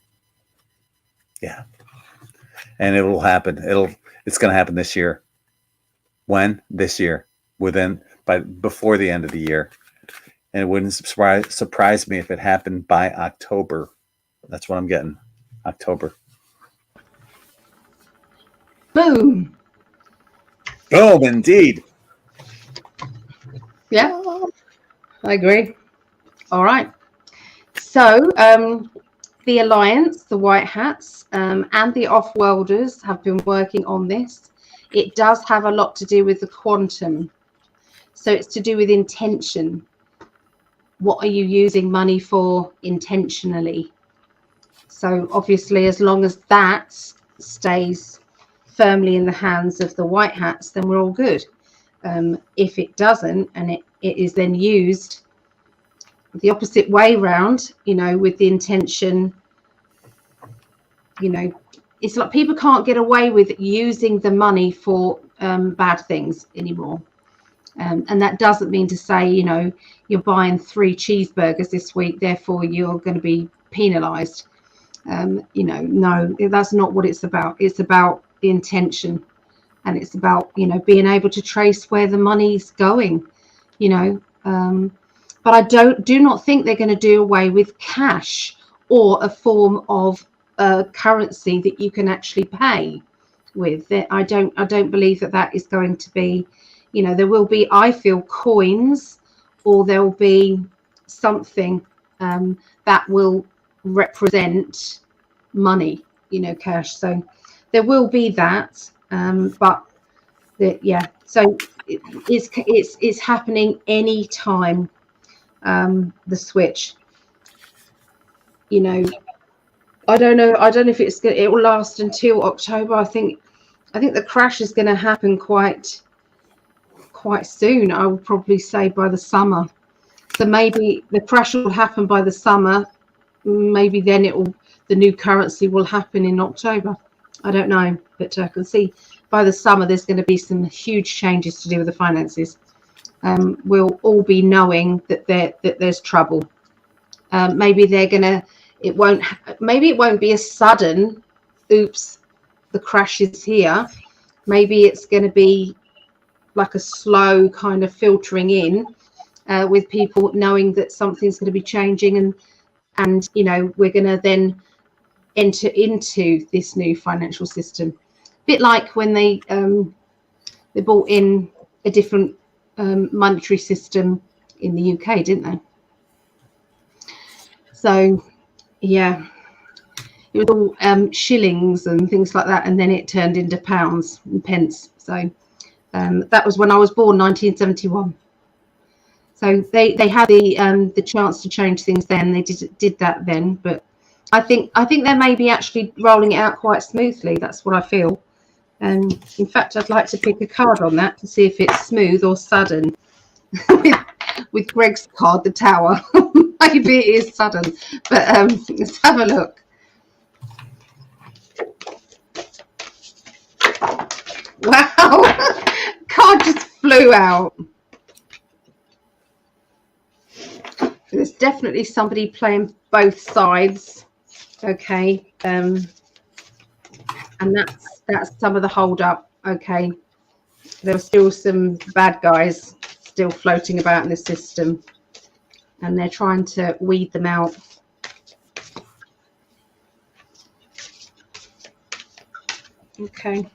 Yeah. And it will happen. It's going to happen this year. When? This year. Before the end of the year. And it wouldn't surprise me if it happened by October. That's what I'm getting. October. Boom. Boom, indeed. Yeah, I agree. All right. So the Alliance, the White Hats, and the Off-Worlders have been working on this. It does have a lot to do with the quantum. So it's to do with intention. What are you using money for intentionally? So obviously, as long as that stays firmly in the hands of the white hats, then we're all good. If it doesn't, and it is then used the opposite way round, with the intention, it's like people can't get away with using the money for bad things anymore. And that doesn't mean to say, you're buying 3 cheeseburgers this week, therefore you're going to be penalized. No, that's not what it's about. It's about the intention, and it's about, being able to trace where the money's going, but I do not think they're going to do away with cash or a form of currency that you can actually pay with. I don't believe that is going to be, there will be, I feel, coins, or there will be something that will represent money, cash. So there will be that, but so it's happening any time. The switch, I don't know if it will last until October. I think the crash is going to happen quite soon. I would probably say by the summer. So maybe the crash will happen by the summer. Maybe then the new currency will happen in October. I don't know, but I can see by the summer there's going to be some huge changes to do with the finances. We'll all be knowing that there's trouble. Maybe it won't be a sudden, oops, the crash is here. Maybe it's going to be like a slow kind of filtering in, with people knowing that something's going to be changing, and we're going to then enter into this new financial system. A bit like when they brought in a different monetary system in the UK, didn't they? So yeah, it was all shillings and things like that, and then it turned into pounds and pence. So that was when I was born, 1971. So they had the chance to change things then. They did that then, but I think they may be actually rolling it out quite smoothly. That's what I feel. And in fact, I'd like to pick a card on that to see if it's smooth or sudden. with Gregg's card, the Tower. Maybe it is sudden, but let's have a look. Wow, card just flew out. There's definitely somebody playing both sides. Okay, and that's some of the hold up. Okay, there are still some bad guys still floating about in the system, and they're trying to weed them out. Okay.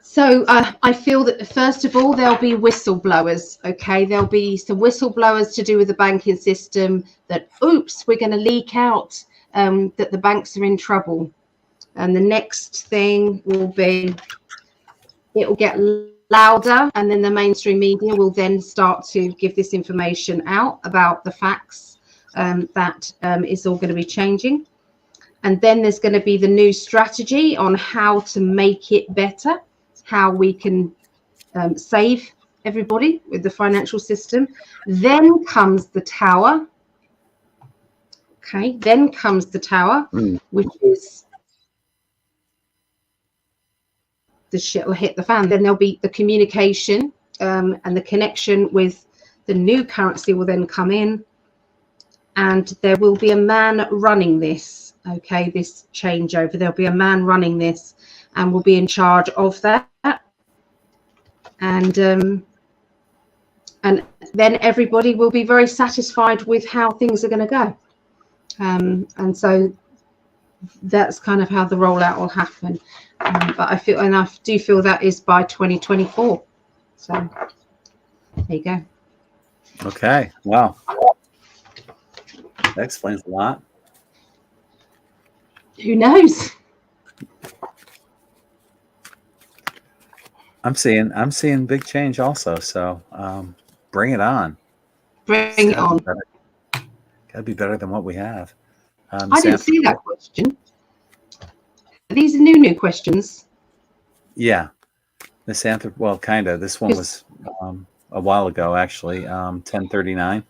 So I feel that first of all, there'll be whistleblowers. Okay, there'll be some whistleblowers to do with the banking system that, oops, we're going to leak out that the banks are in trouble. And the next thing will be, it will get louder, and then the mainstream media will then start to give this information out about the facts that it's all going to be changing. And then there's going to be the new strategy on how to make it better, how we can save everybody with the financial system. Then comes the Tower. Okay, then comes the Tower, which is the shit will hit the fan. Then there'll be the communication and the connection with the new currency will then come in, and there will be a man running this. Okay, this changeover. There'll be a man running this and will be in charge of that. And then everybody will be very satisfied with how things are going to go. And so that's kind of how the rollout will happen. But I do feel that is by 2024. So there you go. Okay. Wow. That explains a lot. Who knows? I'm seeing big change also. So bring it on. Bring it on. Gotta be better than what we have. I didn't see that question. these are new questions. Yeah. Misanthropy. Well, kind of. This one was a while ago, actually. 1039.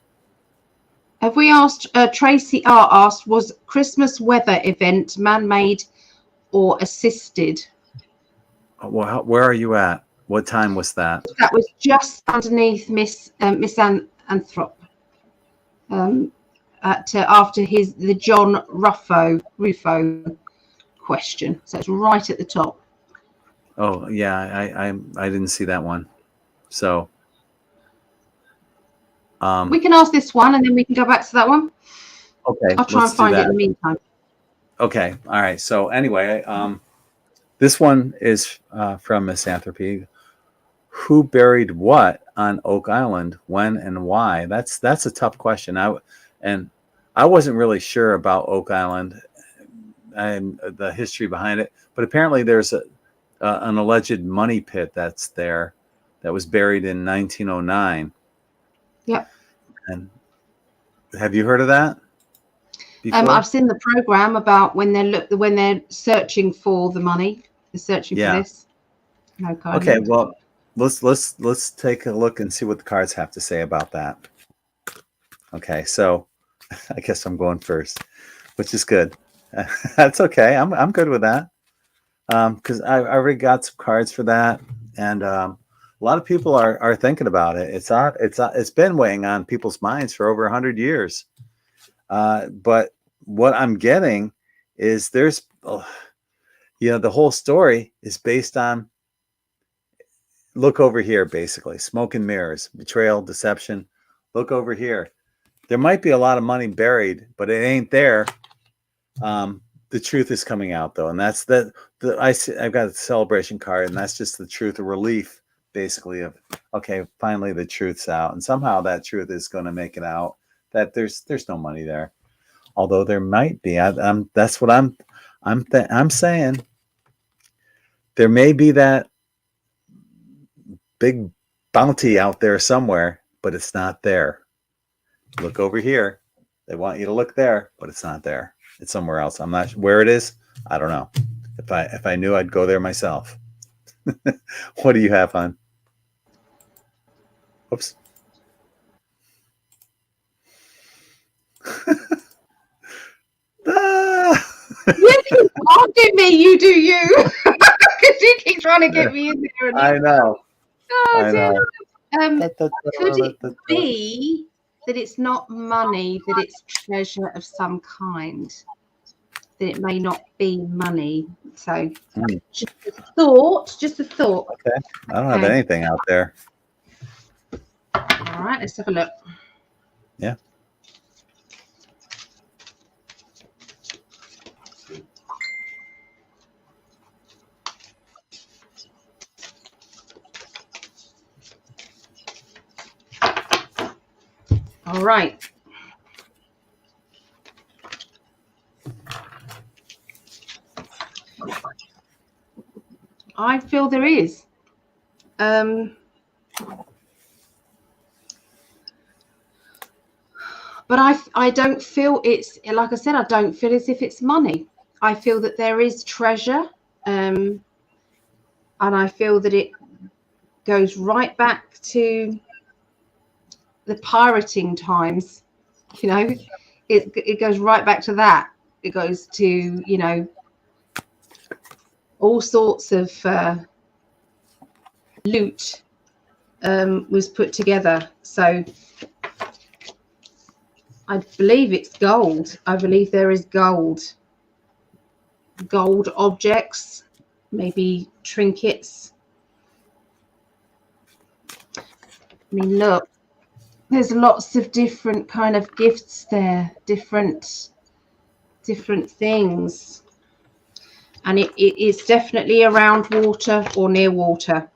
Have we asked? Tracy R asked, was Christmas weather event man-made or assisted? Well, where are you at? What time was that? That was just underneath Miss Anthrop. After the John Ruffo question, so it's right at the top. Oh yeah, I didn't see that one. So we can ask this one and then we can go back to that one. Okay, I'll try and find it in the meantime. Okay, all right. So anyway, this one is from Misanthropy. Who buried what on Oak Island, when and why? That's a tough question. I wasn't really sure about Oak Island and the history behind it, but apparently there's an alleged money pit that's there that was buried in 1909. Yep. And have you heard of that? I've seen the program about when they're searching for the money. They're searching for this. No, okay, well, let's take a look and see what the cards have to say about that. Okay, so I guess I'm going first, which is good. That's okay. I'm good with that. Because I already got some cards for that, and a lot of people are thinking about it. It's been weighing on people's minds for over 100 years. But what I'm getting is there's, the whole story is based on, look over here, basically, smoke and mirrors, betrayal, deception. Look over here. There might be a lot of money buried, but it ain't there. The truth is coming out, though, and that's I've got a celebration card, and that's just the truth, a relief, basically, of okay, finally the truth's out, and somehow that truth is going to make it out that there's no money there, although there might be. That's what I'm saying. There may be that big bounty out there somewhere, but it's not there. Look over here. They want you to look there, but it's not there. It's somewhere else. I'm not sure where it is. I don't know. If I knew, I'd go there myself. What do you have, hon? Oops. You keep asking me, you do you. Because you keep trying to get me in there. I know. I know. Could it be that it's not money, that it's treasure of some kind? That it may not be money. So just a thought. Okay. I don't have anything out there. All right, let's have a look. Yeah. All right. I feel there is. But I don't feel it's, like I said, I don't feel as if it's money. I feel that there is treasure, and I feel that it goes right back to the pirating times. It goes right back to that. It goes to all sorts of loot was put together. So I believe it's gold. I believe there is gold objects, maybe trinkets. I mean, look, there's lots of different kind of gifts there, different things. And it is definitely around water or near water.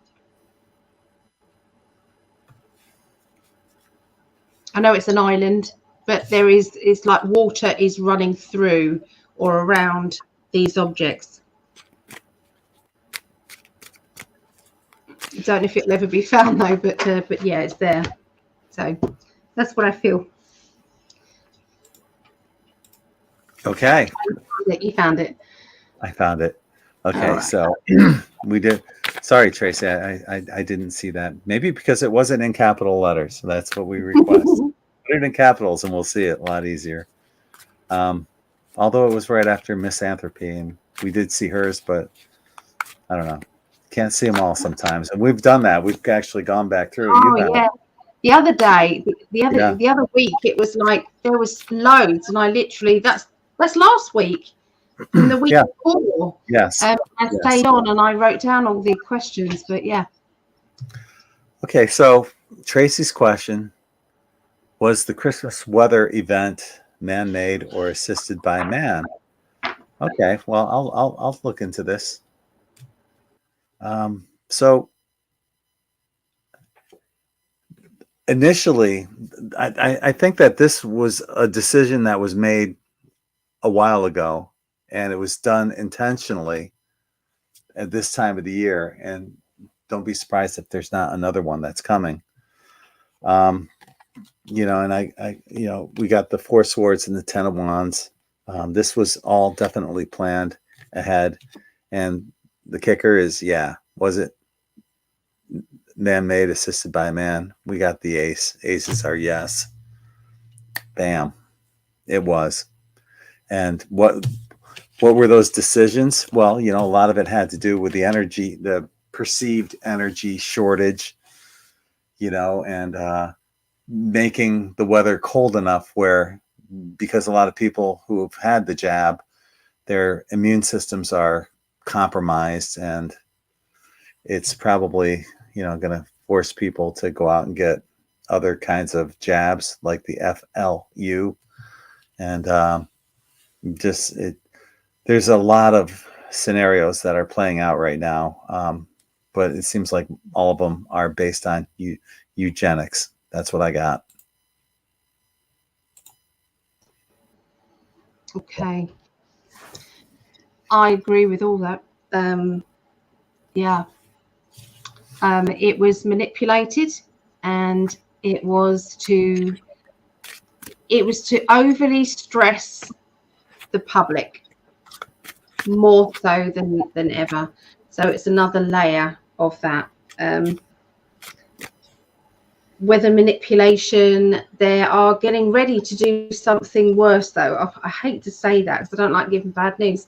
I know it's an island, but it's like water is running through or around these objects. I don't know if it'll ever be found though, but yeah, it's there. So that's what I feel. Okay. You found it. I found it. Okay, right. so we did. Sorry, Tracy, I didn't see that. Maybe because it wasn't in capital letters. So that's what we request. Put it in capitals, and we'll see it a lot easier. Although it was right after Misanthropy, and we did see hers, but I don't know. Can't see them all sometimes, and we've done that. We've actually gone back through. You Oh have, yeah. The other day, yeah, the other week, it was like there was loads, and I literally that's last week from the week yeah, before. yes, I yes. stayed on and I wrote down all the questions, but yeah. Okay, so Tracy's question was: the Christmas weather event man-made or assisted by man? Okay, well, I'll look into this. So initially, I think that this was a decision that was made a while ago, and it was done intentionally at this time of the year. And don't be surprised if there's not another one that's coming. And we got the Four Swords and the Ten of Wands. This was all definitely planned ahead. And the kicker is, was it man-made, assisted by man? We got the ace. Aces are yes. Bam. It was. And what were those decisions? Well, a lot of it had to do with the energy, the perceived energy shortage, and making the weather cold enough where, because a lot of people who have had the jab, their immune systems are compromised, and it's probably, going to force people to go out and get other kinds of jabs like the FLU. And there's a lot of scenarios that are playing out right now. But it seems like all of them are based on eugenics. That's what I got. Okay. I agree with all that. Yeah. It was manipulated, and it was to overly stress the public more so than ever. So it's another layer of that. Weather manipulation, they are getting ready to do something worse, though. I hate to say that because I don't like giving bad news,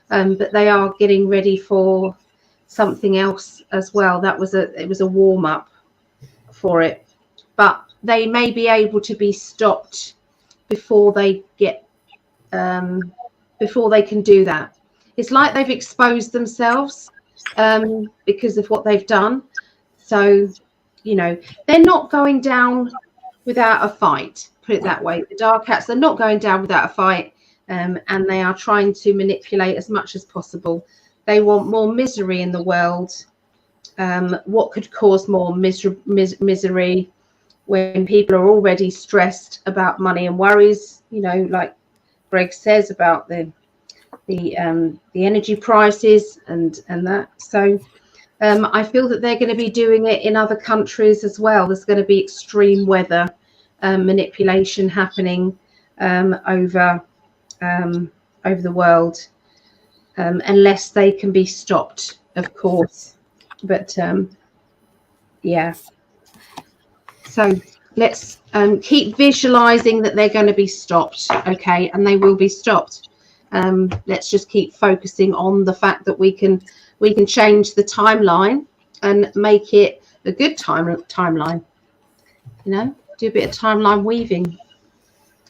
but they are getting ready for something else as well. It was a warm up for it, but they may be able to be stopped before they can do that. It's like they've exposed themselves because of what they've done. So, they're not going down without a fight, put it that way. The Dark Cats are not going down without a fight, and they are trying to manipulate as much as possible. They want more misery in the world. What could cause more misery when people are already stressed about money and worries, like Gregg says about the energy prices and that. So I feel that they're going to be doing it in other countries as well. There's going to be extreme weather manipulation happening over the world, unless they can be stopped, of course. But yeah. So let's keep visualizing that they're going to be stopped, okay? And they will be stopped. Let's just keep focusing on the fact that we can change the timeline and make it a good timeline. Do a bit of timeline weaving.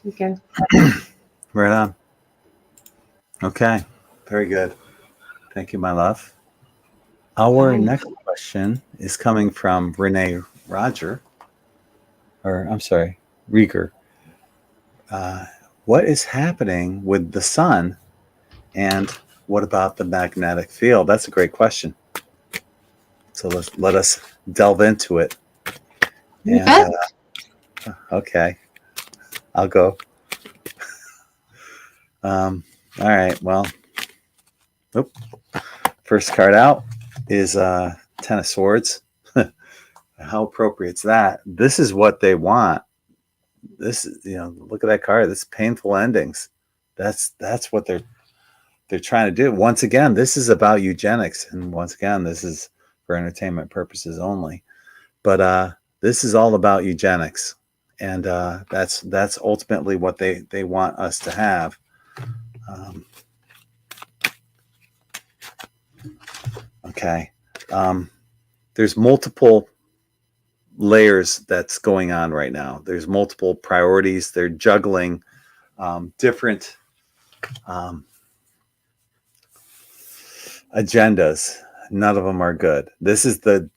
There you go. Right on. Okay, very good. Thank you, my love. Our next question is coming from Renee Rieger. What is happening with the sun, and what about the magnetic field? That's a great question. So let us delve into it. And, okay, I'll go. All right. Well, first card out is Ten of Swords. How appropriate is that? This is what they want. This, look at that card. This painful endings. That's what they're they're trying to do. Once again, this is about eugenics, and once again, this is for entertainment purposes only. But this is all about eugenics, and that's ultimately what they want us to have. Okay, there's multiple layers that's going on right now. There's multiple priorities. They're juggling different agendas. None of them are good. This is the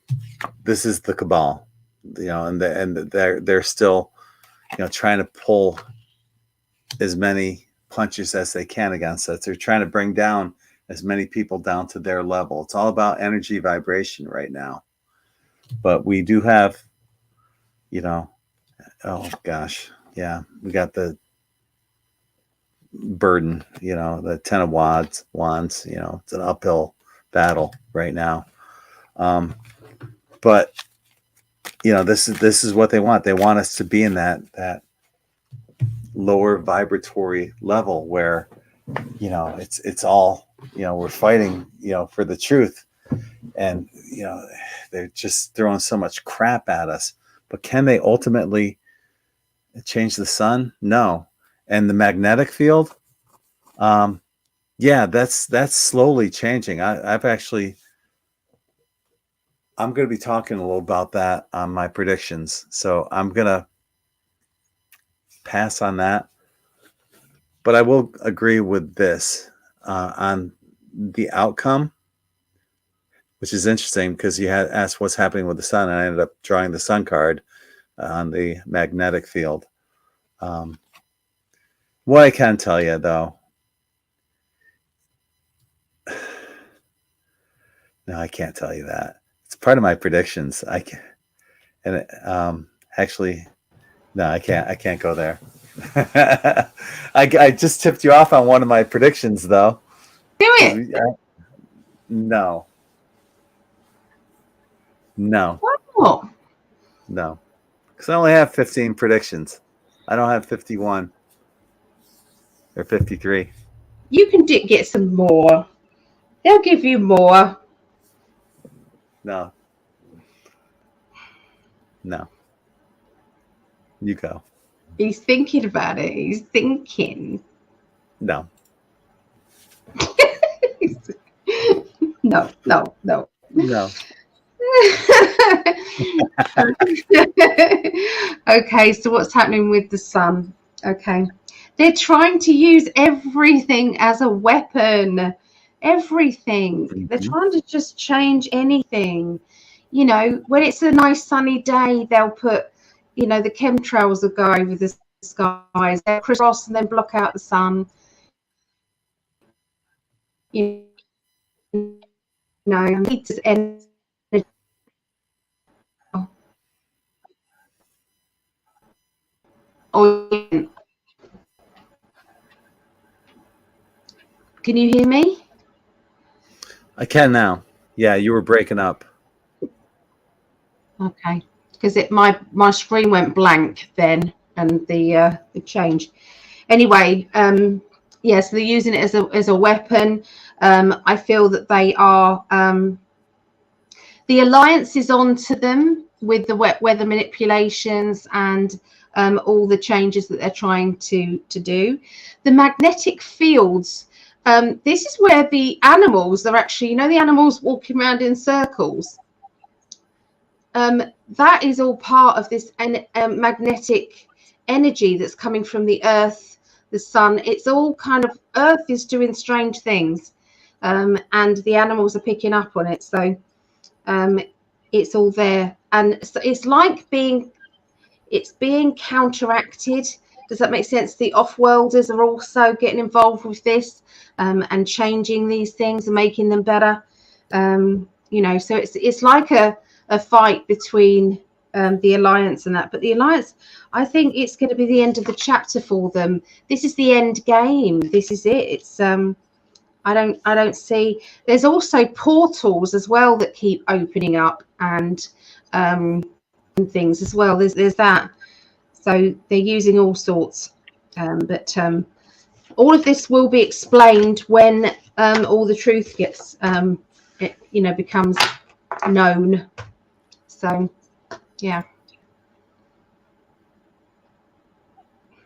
cabal, and they're still, trying to pull as many punches as they can against us. They're trying to bring down as many people down to their level. It's all about energy vibration right now. But we do have, oh gosh, yeah, we got the burden, the 10 of wands, it's an uphill battle right now. But this is what they want. They want us to be in that lower vibratory level where, it's all, we're fighting, for the truth. And, they're just throwing so much crap at us. But can they ultimately change the sun? No. And the magnetic field, yeah, that's slowly changing. I'm going to be talking a little about that on my predictions. So I'm going to pass on that. But I will agree with this on the outcome, which is interesting because you had asked what's happening with the sun, and I ended up drawing the sun card on the magnetic field. What I can tell you, though, no, I can't tell you that. It's part of my predictions. I can, and actually, no, I can't go there. I just tipped you off on one of my predictions, though. Do it. No. What? No. Because I only have 15 predictions. I don't have 51 or 53. You can get some more. They'll give you more. No. You go. He's thinking about it. He's thinking. No. No. Okay, so what's happening with the sun? Okay, they're trying to use everything as a weapon. Everything. Mm-hmm. They're trying to just change anything. When it's a nice sunny day, they'll put, the chemtrails will go over the skies. They'll crisscross and then block out the sun. It's energy. Can you hear me? I can now. Yeah, you were breaking up. Okay, because my screen went blank then, and the changed. Anyway, yeah, so they're using it as a weapon. I feel that they are. The alliance is onto them with the wet weather manipulations and all the changes that they're trying to do. The magnetic fields. This is where the animals are actually, the animals walking around in circles. That is all part of this magnetic energy that's coming from the earth, the sun. It's all kind of, earth is doing strange things, and the animals are picking up on it. So it's all there, and so it's like being counteracted. Does that make sense? The off-worlders are also getting involved with this and changing these things and making them better. So it's like a fight between the alliance and that. But the alliance, I think it's going to be the end of the chapter for them. This is the end game. This is it. It's I don't see. There's also portals as well that keep opening up and things as well. There's that. So they're using all sorts, but all of this will be explained when all the truth gets, becomes known. So, yeah.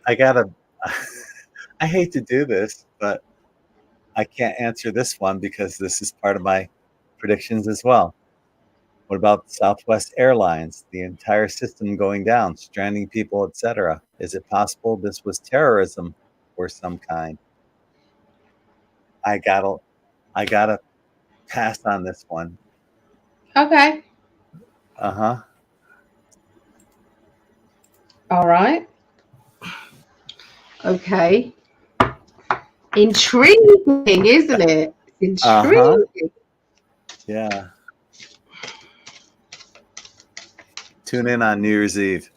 I hate to do this, but I can't answer this one because this is part of my predictions as well. What about Southwest Airlines, the entire system going down, stranding people, etc.? Is it possible this was terrorism or some kind? I gotta pass on this one. Okay. Uh-huh. All right. Okay. Intriguing, isn't it? Intriguing. Yeah. Tune in on New Year's Eve.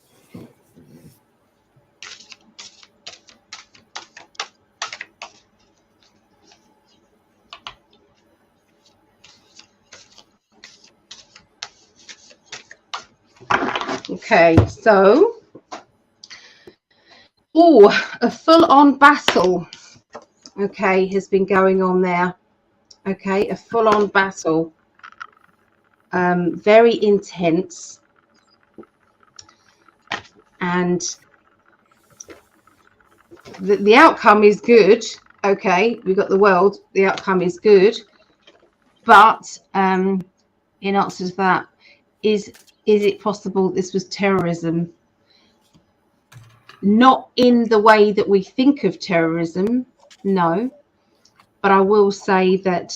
Okay, so a full-on battle, okay, has been going on there. Okay, a full-on battle, very intense, and the outcome is good. Okay, we've got the world. The outcome is good, but in answer to that, is it possible this was terrorism? Not in the way that we think of terrorism, no. But I will say that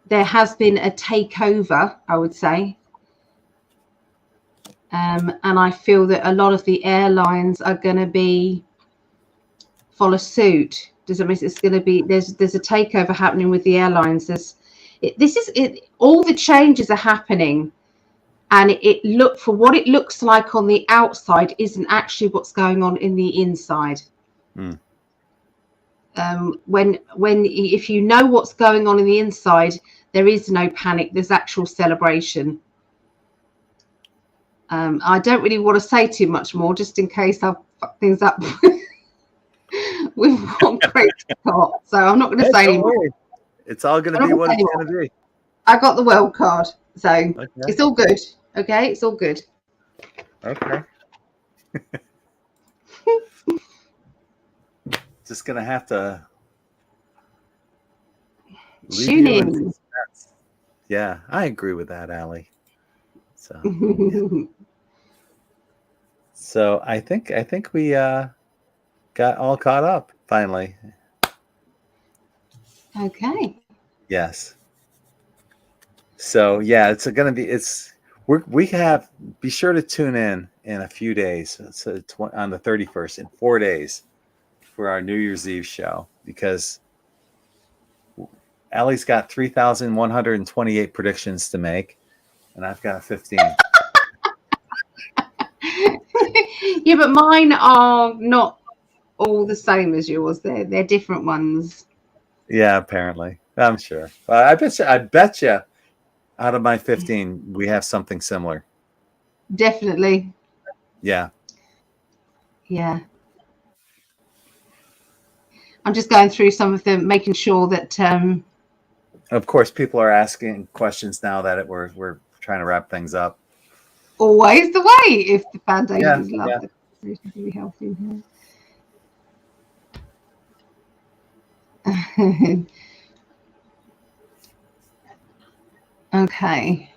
there has been a takeover, I would say. And I feel that a lot of the airlines are going to follow suit. Does it mean it's going to be, there's a takeover happening with the airlines? All the changes are happening, and for what it looks like on the outside isn't actually what's going on in the inside. Mm. If you know what's going on in the inside, there is no panic. There's actual celebration. I don't really want to say too much more, just in case I fuck things up with one Gregg Prescott. So I'm not going to say anymore. It's all going to be what it's going to be. I got the world card, so It's all good. Okay, it's all good. Okay. Just going to have to tune in. Yeah, I agree with that, Allie. So, so I think we got all caught up finally. Okay. Yes. So yeah, it's going to be. Be sure to tune in a few days. So on the 31st, in 4 days, for our New Year's Eve show, because Allie's got 3,128 predictions to make, and I've got 15. Yeah, but mine are not all the same as yours. They're different ones. Yeah, apparently. I'm sure. I bet you out of my 15, we have something similar. Definitely. Yeah. Yeah. I'm just going through some of them, making sure that. Of course, people are asking questions now that we're trying to wrap things up. Always the way. If the foundations love the conversation to be healthy in here. Okay.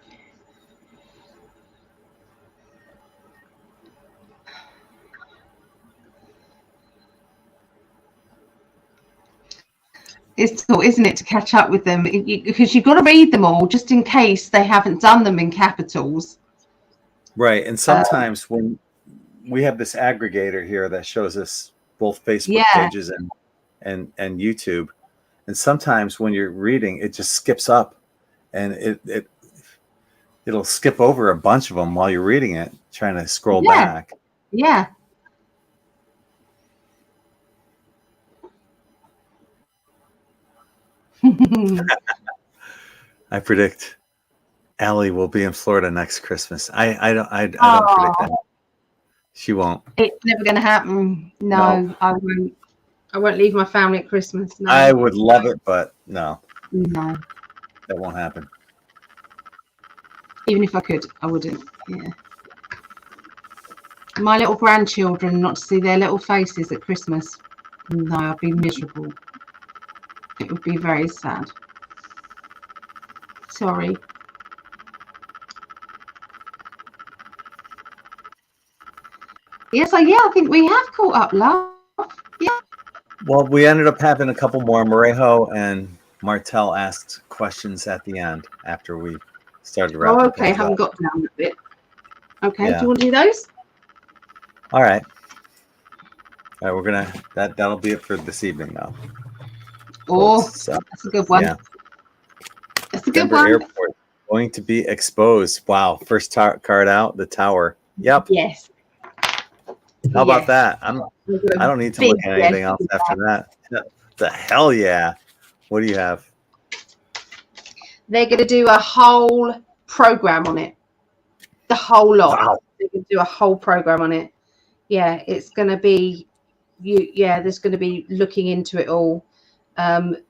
It's cool, isn't it, to catch up with them, because you've got to read them all just in case they haven't done them in capitals. Right, and sometimes when we have this aggregator here that shows us both Facebook pages and YouTube, and sometimes when you're reading, it just skips up, and it'll skip over a bunch of them while you're reading it, trying to scroll back. Yeah. I predict Allie will be in Florida next Christmas. I don't predict that. She won't. It's never going to happen. No, I won't. I won't leave my family at Christmas. No. I would love it, but no, No. that won't happen. Even if I could, I wouldn't. Yeah. My little grandchildren, not to see their little faces at Christmas. No, I'd be miserable. It would be very sad. Sorry. Yes, I think we have caught up, love. Yeah. Well, we ended up having a couple more. Marejo and Martel asked questions at the end after we started wrapping. Oh, okay. Haven't got down that bit. Okay. Yeah. Do you want to do those? All right. All right. We're gonna that'll be it for this evening now. Oh, so, that's a good one. Yeah. That's a good Denver one. Airport going to be exposed. Wow. First card out, the tower. Yep. Yes. How about that? I don't need to look at anything else after that. The hell yeah. What do you have? They're going to do a whole program on it. The whole lot. Wow. They're going to do a whole program on it. Yeah, it's going to be there's going to be looking into it all.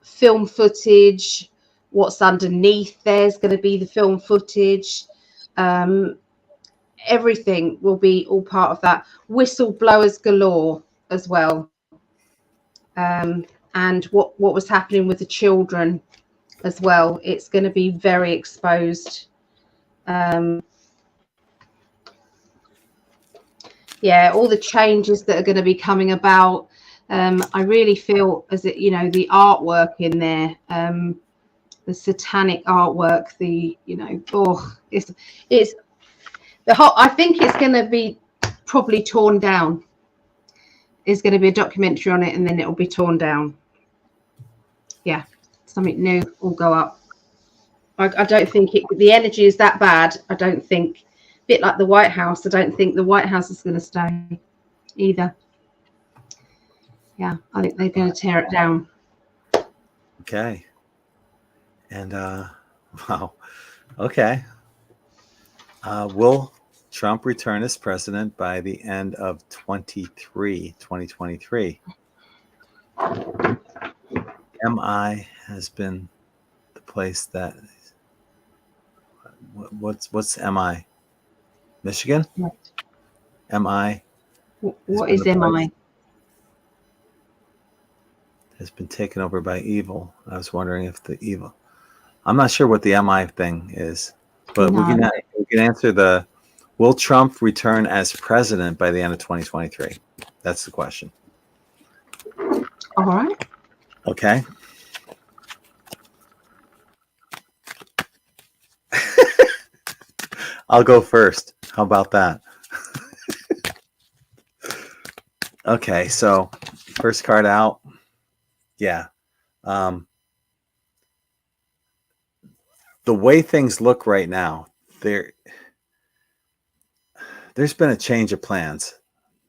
Film footage, what's underneath there's going to be the film footage. Everything will be all part of that. Whistleblowers galore as well. And what was happening with the children as well. It's going to be very exposed. Yeah, all the changes that are going to be coming about. I really feel as it, the artwork in there, the satanic artwork, it's the whole. I think it's going to be probably torn down. There's going to be a documentary on it, and then it will be torn down. Yeah, something new will go up. I don't think the energy is that bad. I don't think, a bit like the White House, I don't think the White House is going to stay either. Yeah, I think they're going to tear it down. Okay. And, wow. Okay. Will Trump return as president by the end of 2023? MI has been the place that. What's MI? Michigan? Right. MI. What is MI? Has been taken over by evil. I was wondering if the evil. I'm not sure what the MI thing is, but we can answer the. Will Trump return as president by the end of 2023? That's the question. All right. Okay. I'll go first. How about that? Okay, so first card out. Yeah. The way things look right now, there's been a change of plans.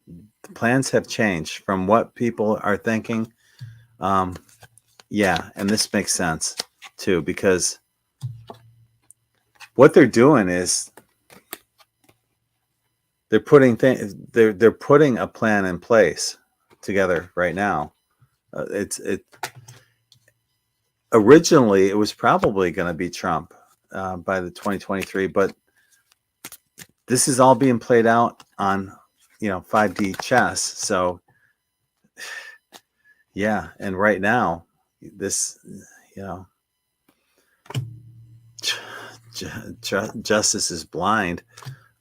The plans have changed from what people are thinking. Yeah, and this makes sense too, because what they're doing is they're putting they're putting a plan in place together right now. Originally it was probably going to be Trump by the 2023, but this is all being played out on 5D chess. So yeah, and right now this justice is blind.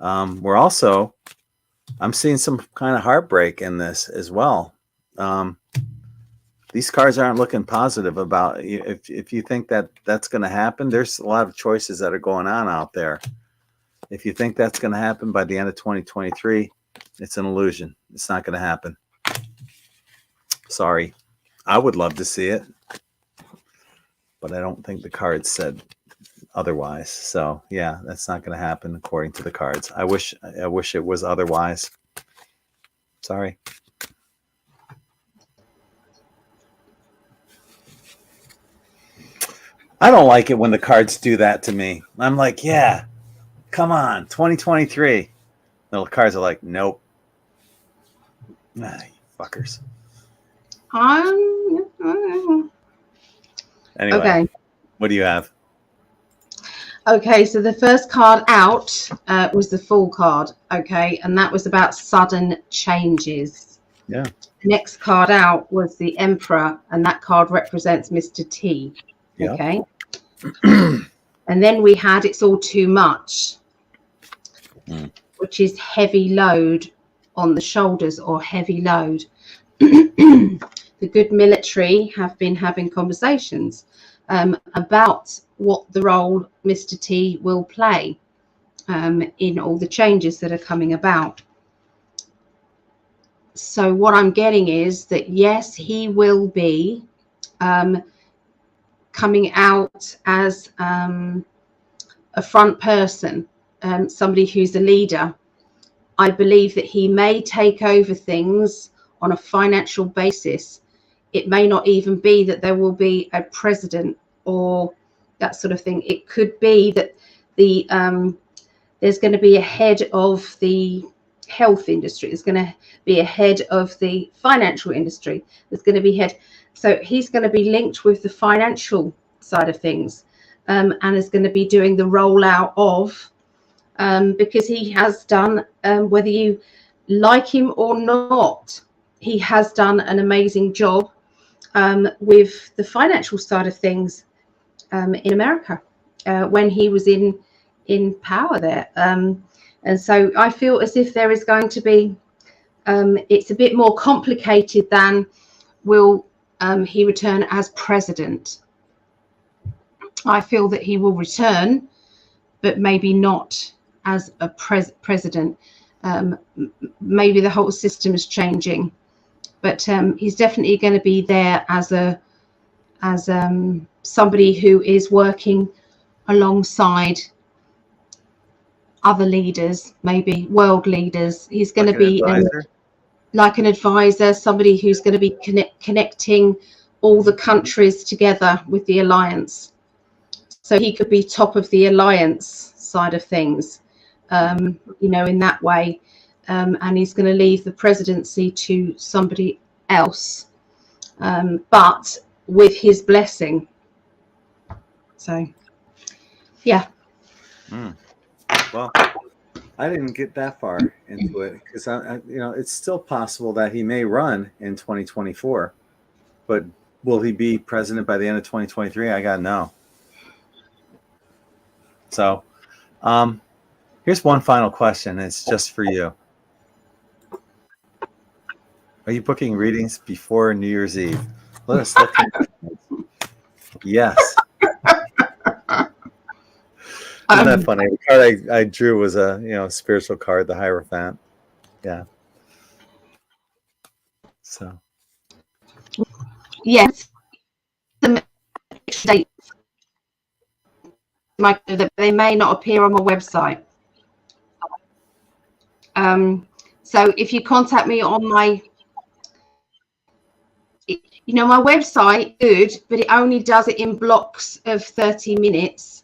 I'm seeing some kind of heartbreak in this as well. These cards aren't looking positive about if you think that that's going to happen. There's a lot of choices that are going on out there. If you think that's going to happen by the end of 2023, it's an illusion. It's not going to happen. Sorry. I would love to see it, but I don't think the cards said otherwise. So yeah, that's not going to happen according to the cards. I wish it was otherwise. Sorry. I don't like it when the cards do that to me. I'm like, yeah, come on, 2023. The cards are like, nope. Ah, you fuckers. Anyway, Okay. what do you have? Okay, so the first card out was the Fool card. Okay, and that was about sudden changes. Yeah. The next card out was the Emperor, and that card represents Mr. T. Yeah. Okay. And then we had It's All Too Much, which is heavy load on the shoulders or heavy load. The good military have been having conversations about what the role Mr. T will play in all the changes that are coming about. So what I'm getting is that, yes, he will be coming out as a front person, somebody who's a leader. I believe that he may take over things on a financial basis. It may not even be that there will be a president or that sort of thing. It could be that there's going to be a head of the health industry. There's going to be a head of the financial industry. There's going to be head. So he's going to be linked with the financial side of things, and is going to be doing the rollout of, because he has done, whether you like him or not, he has done an amazing job with the financial side of things in America when he was in power there. And so I feel as if there is going to be, it's a bit more complicated than will he return as president. I feel that he will return, but maybe not as a president. Maybe the whole system is changing, but he's definitely going to be there as somebody who is working alongside other leaders, maybe world leaders. He's going to be like an advisor, somebody who's going to be connecting all the countries together with the alliance. So he could be top of the alliance side of things, in that way. And he's going to leave the presidency to somebody else, but with his blessing. So, yeah. Well, I didn't get that far into it because it's still possible that he may run in 2024, but will he be president by the end of 2023? I gotta know. So, here's one final question. It's just for you. Are you booking readings before New Year's Eve? Let us look. Yes. Isn't that funny? The card I drew was a spiritual card, the Hierophant. Yeah. So. Yes. The dates, they may not appear on my website. So if you contact me on my website, good, but it only does it in blocks of 30 minutes.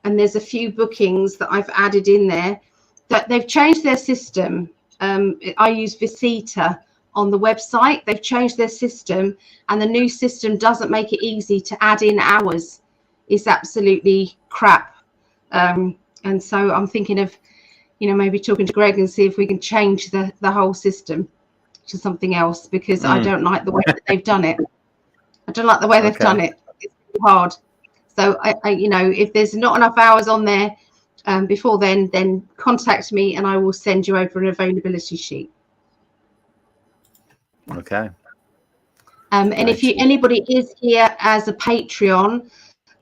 And there's a few bookings that I've added in there that they've changed their system. I use Visita on the website. They've changed their system, and the new system doesn't make it easy to add in hours. It's absolutely crap. And so I'm thinking of, maybe talking to Greg and see if we can change the whole system to something else, because I don't like the way that they've done it. I don't like the way they've done it. It's too hard. So I if there's not enough hours on there before then contact me and I will send you over an availability sheet. Okay. And if anybody is here as a Patreon,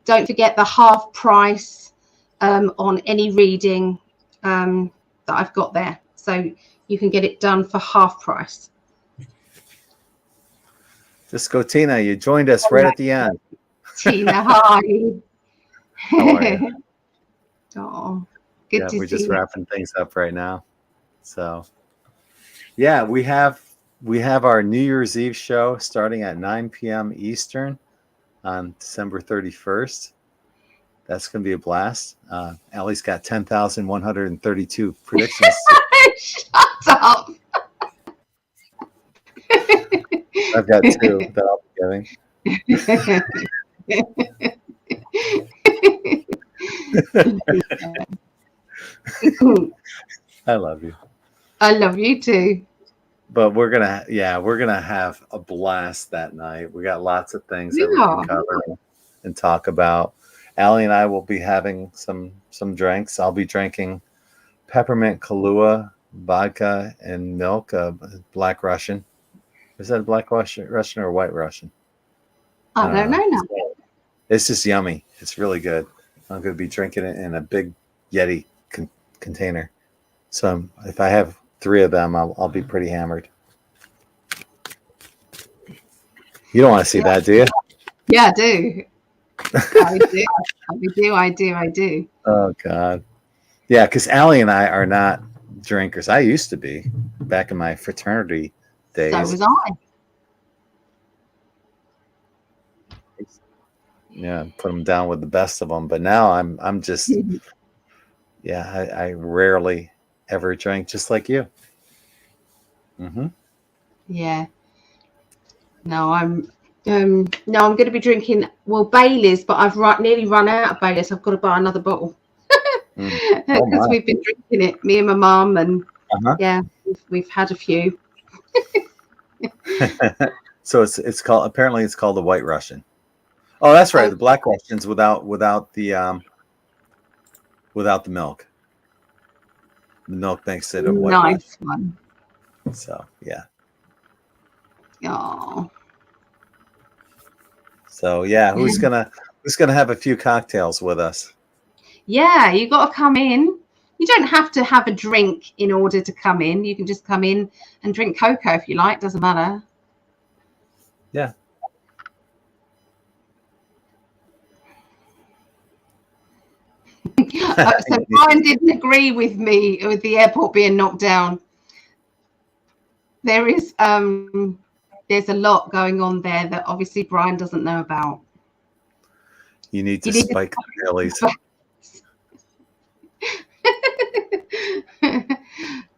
don't forget the half price on any reading that I've got there. So you can get it done for half price. Disco Tina, you joined us right at the end. Tina, hi. How are you? Oh, good to see you. We're just wrapping things up right now. So, yeah, we have our New Year's Eve show starting at 9 p.m. Eastern on December 31st. That's going to be a blast. Allie's got 10,132 predictions. Shut up. I've got two that I'll be giving. I love you. I love you too. But we're gonna have a blast that night. We got lots of things that we can cover and talk about. Allie and I will be having some drinks. I'll be drinking peppermint Kahlua, vodka, and milk. Black Russian. Is that a Black Russian or a White Russian? I don't know now. It's just yummy. It's really good. I'm going to be drinking it in a big Yeti container. So if I have 3 of them, I'll be pretty hammered. You don't want to see that, do you? Yeah, I do. I do. Oh, God. Yeah, because Allie and I are not drinkers. I used to be back in my fraternity days. So was I. Yeah, put them down with the best of them. But now I'm just, I rarely ever drink, just like you. Mm-hmm. Yeah. No, I'm going to be drinking Baileys, but I've nearly run out of Baileys. I've got to buy another bottle because we've been drinking it, me and my mum, and we've had a few. So it's called the White Russian. Oh, that's right. The Black Russians without the milk. The milk makes it a white nice Russian. One. So yeah. Oh. So yeah, who's gonna have a few cocktails with us? Yeah, you got to come in. You don't have to have a drink in order to come in. You can just come in and drink cocoa if you like. Doesn't matter. Yeah. So Brian didn't agree with me with the airport being knocked down. There is there's a lot going on there that obviously Brian doesn't know about. You need to spike the dailies.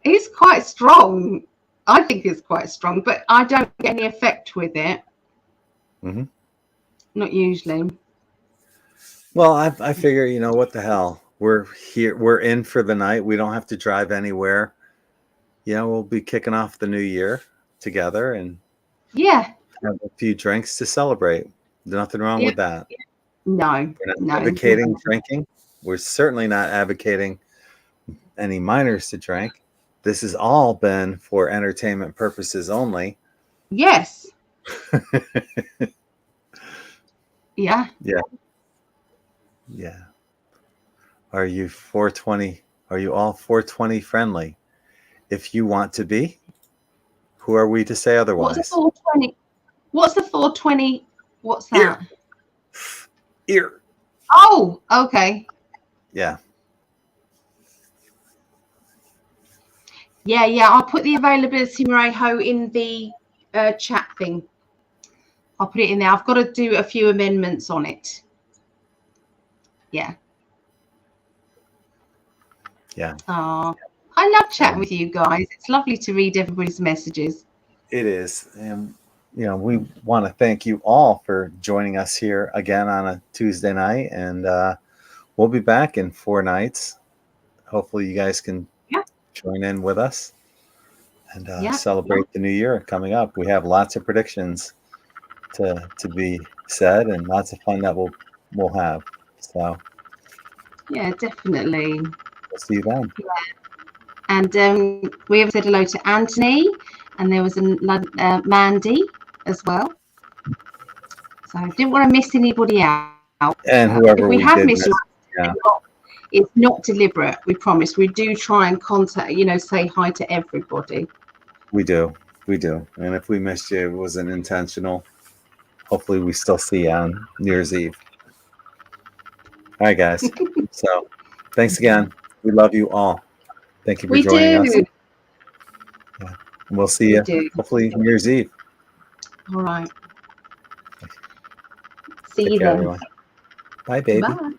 He's quite strong. I think it's quite strong, but I don't get any effect with it. Mm-hmm. Not usually. Well, I figure, what the hell? We're here. We're in for the night. We don't have to drive anywhere. We'll be kicking off the new year together and have a few drinks to celebrate. There's nothing wrong with that. No. We're not advocating drinking. We're certainly not advocating any minors to drink. This has all been for entertainment purposes only. Yes. Yeah. Yeah. Yeah. Are you 420? Are you all 420 friendly? If you want to be, who are we to say otherwise? What's the 420? What's the 420? What's that? Ear. Oh, okay. Yeah. Yeah. I'll put the availability, Mariho, in the chat thing. I'll put it in there. I've got to do a few amendments on it. Yeah. Yeah. Oh, I love chatting with you guys. It's lovely to read everybody's messages. It is. And, we want to thank you all for joining us here again on a Tuesday night. And we'll be back in 4 nights. Hopefully you guys can join in with us and celebrate the new year coming up. We have lots of predictions to be said and lots of fun that we'll have. So yeah, definitely. We'll see you then. Yeah. And we have said hello to Anthony, and there was a Mandy as well. So I didn't want to miss anybody out. And whoever if we have missed you, it's not deliberate. We promise. We do try and contact, say hi to everybody. We do. And if we missed you, it wasn't intentional. Hopefully we still see you on New Year's Eve. All right, guys. So thanks again. We love you all. Thank you for joining us. Yeah. And we'll see you hopefully New Year's Eve. All right. See you then. Everyone. Bye, baby. Bye.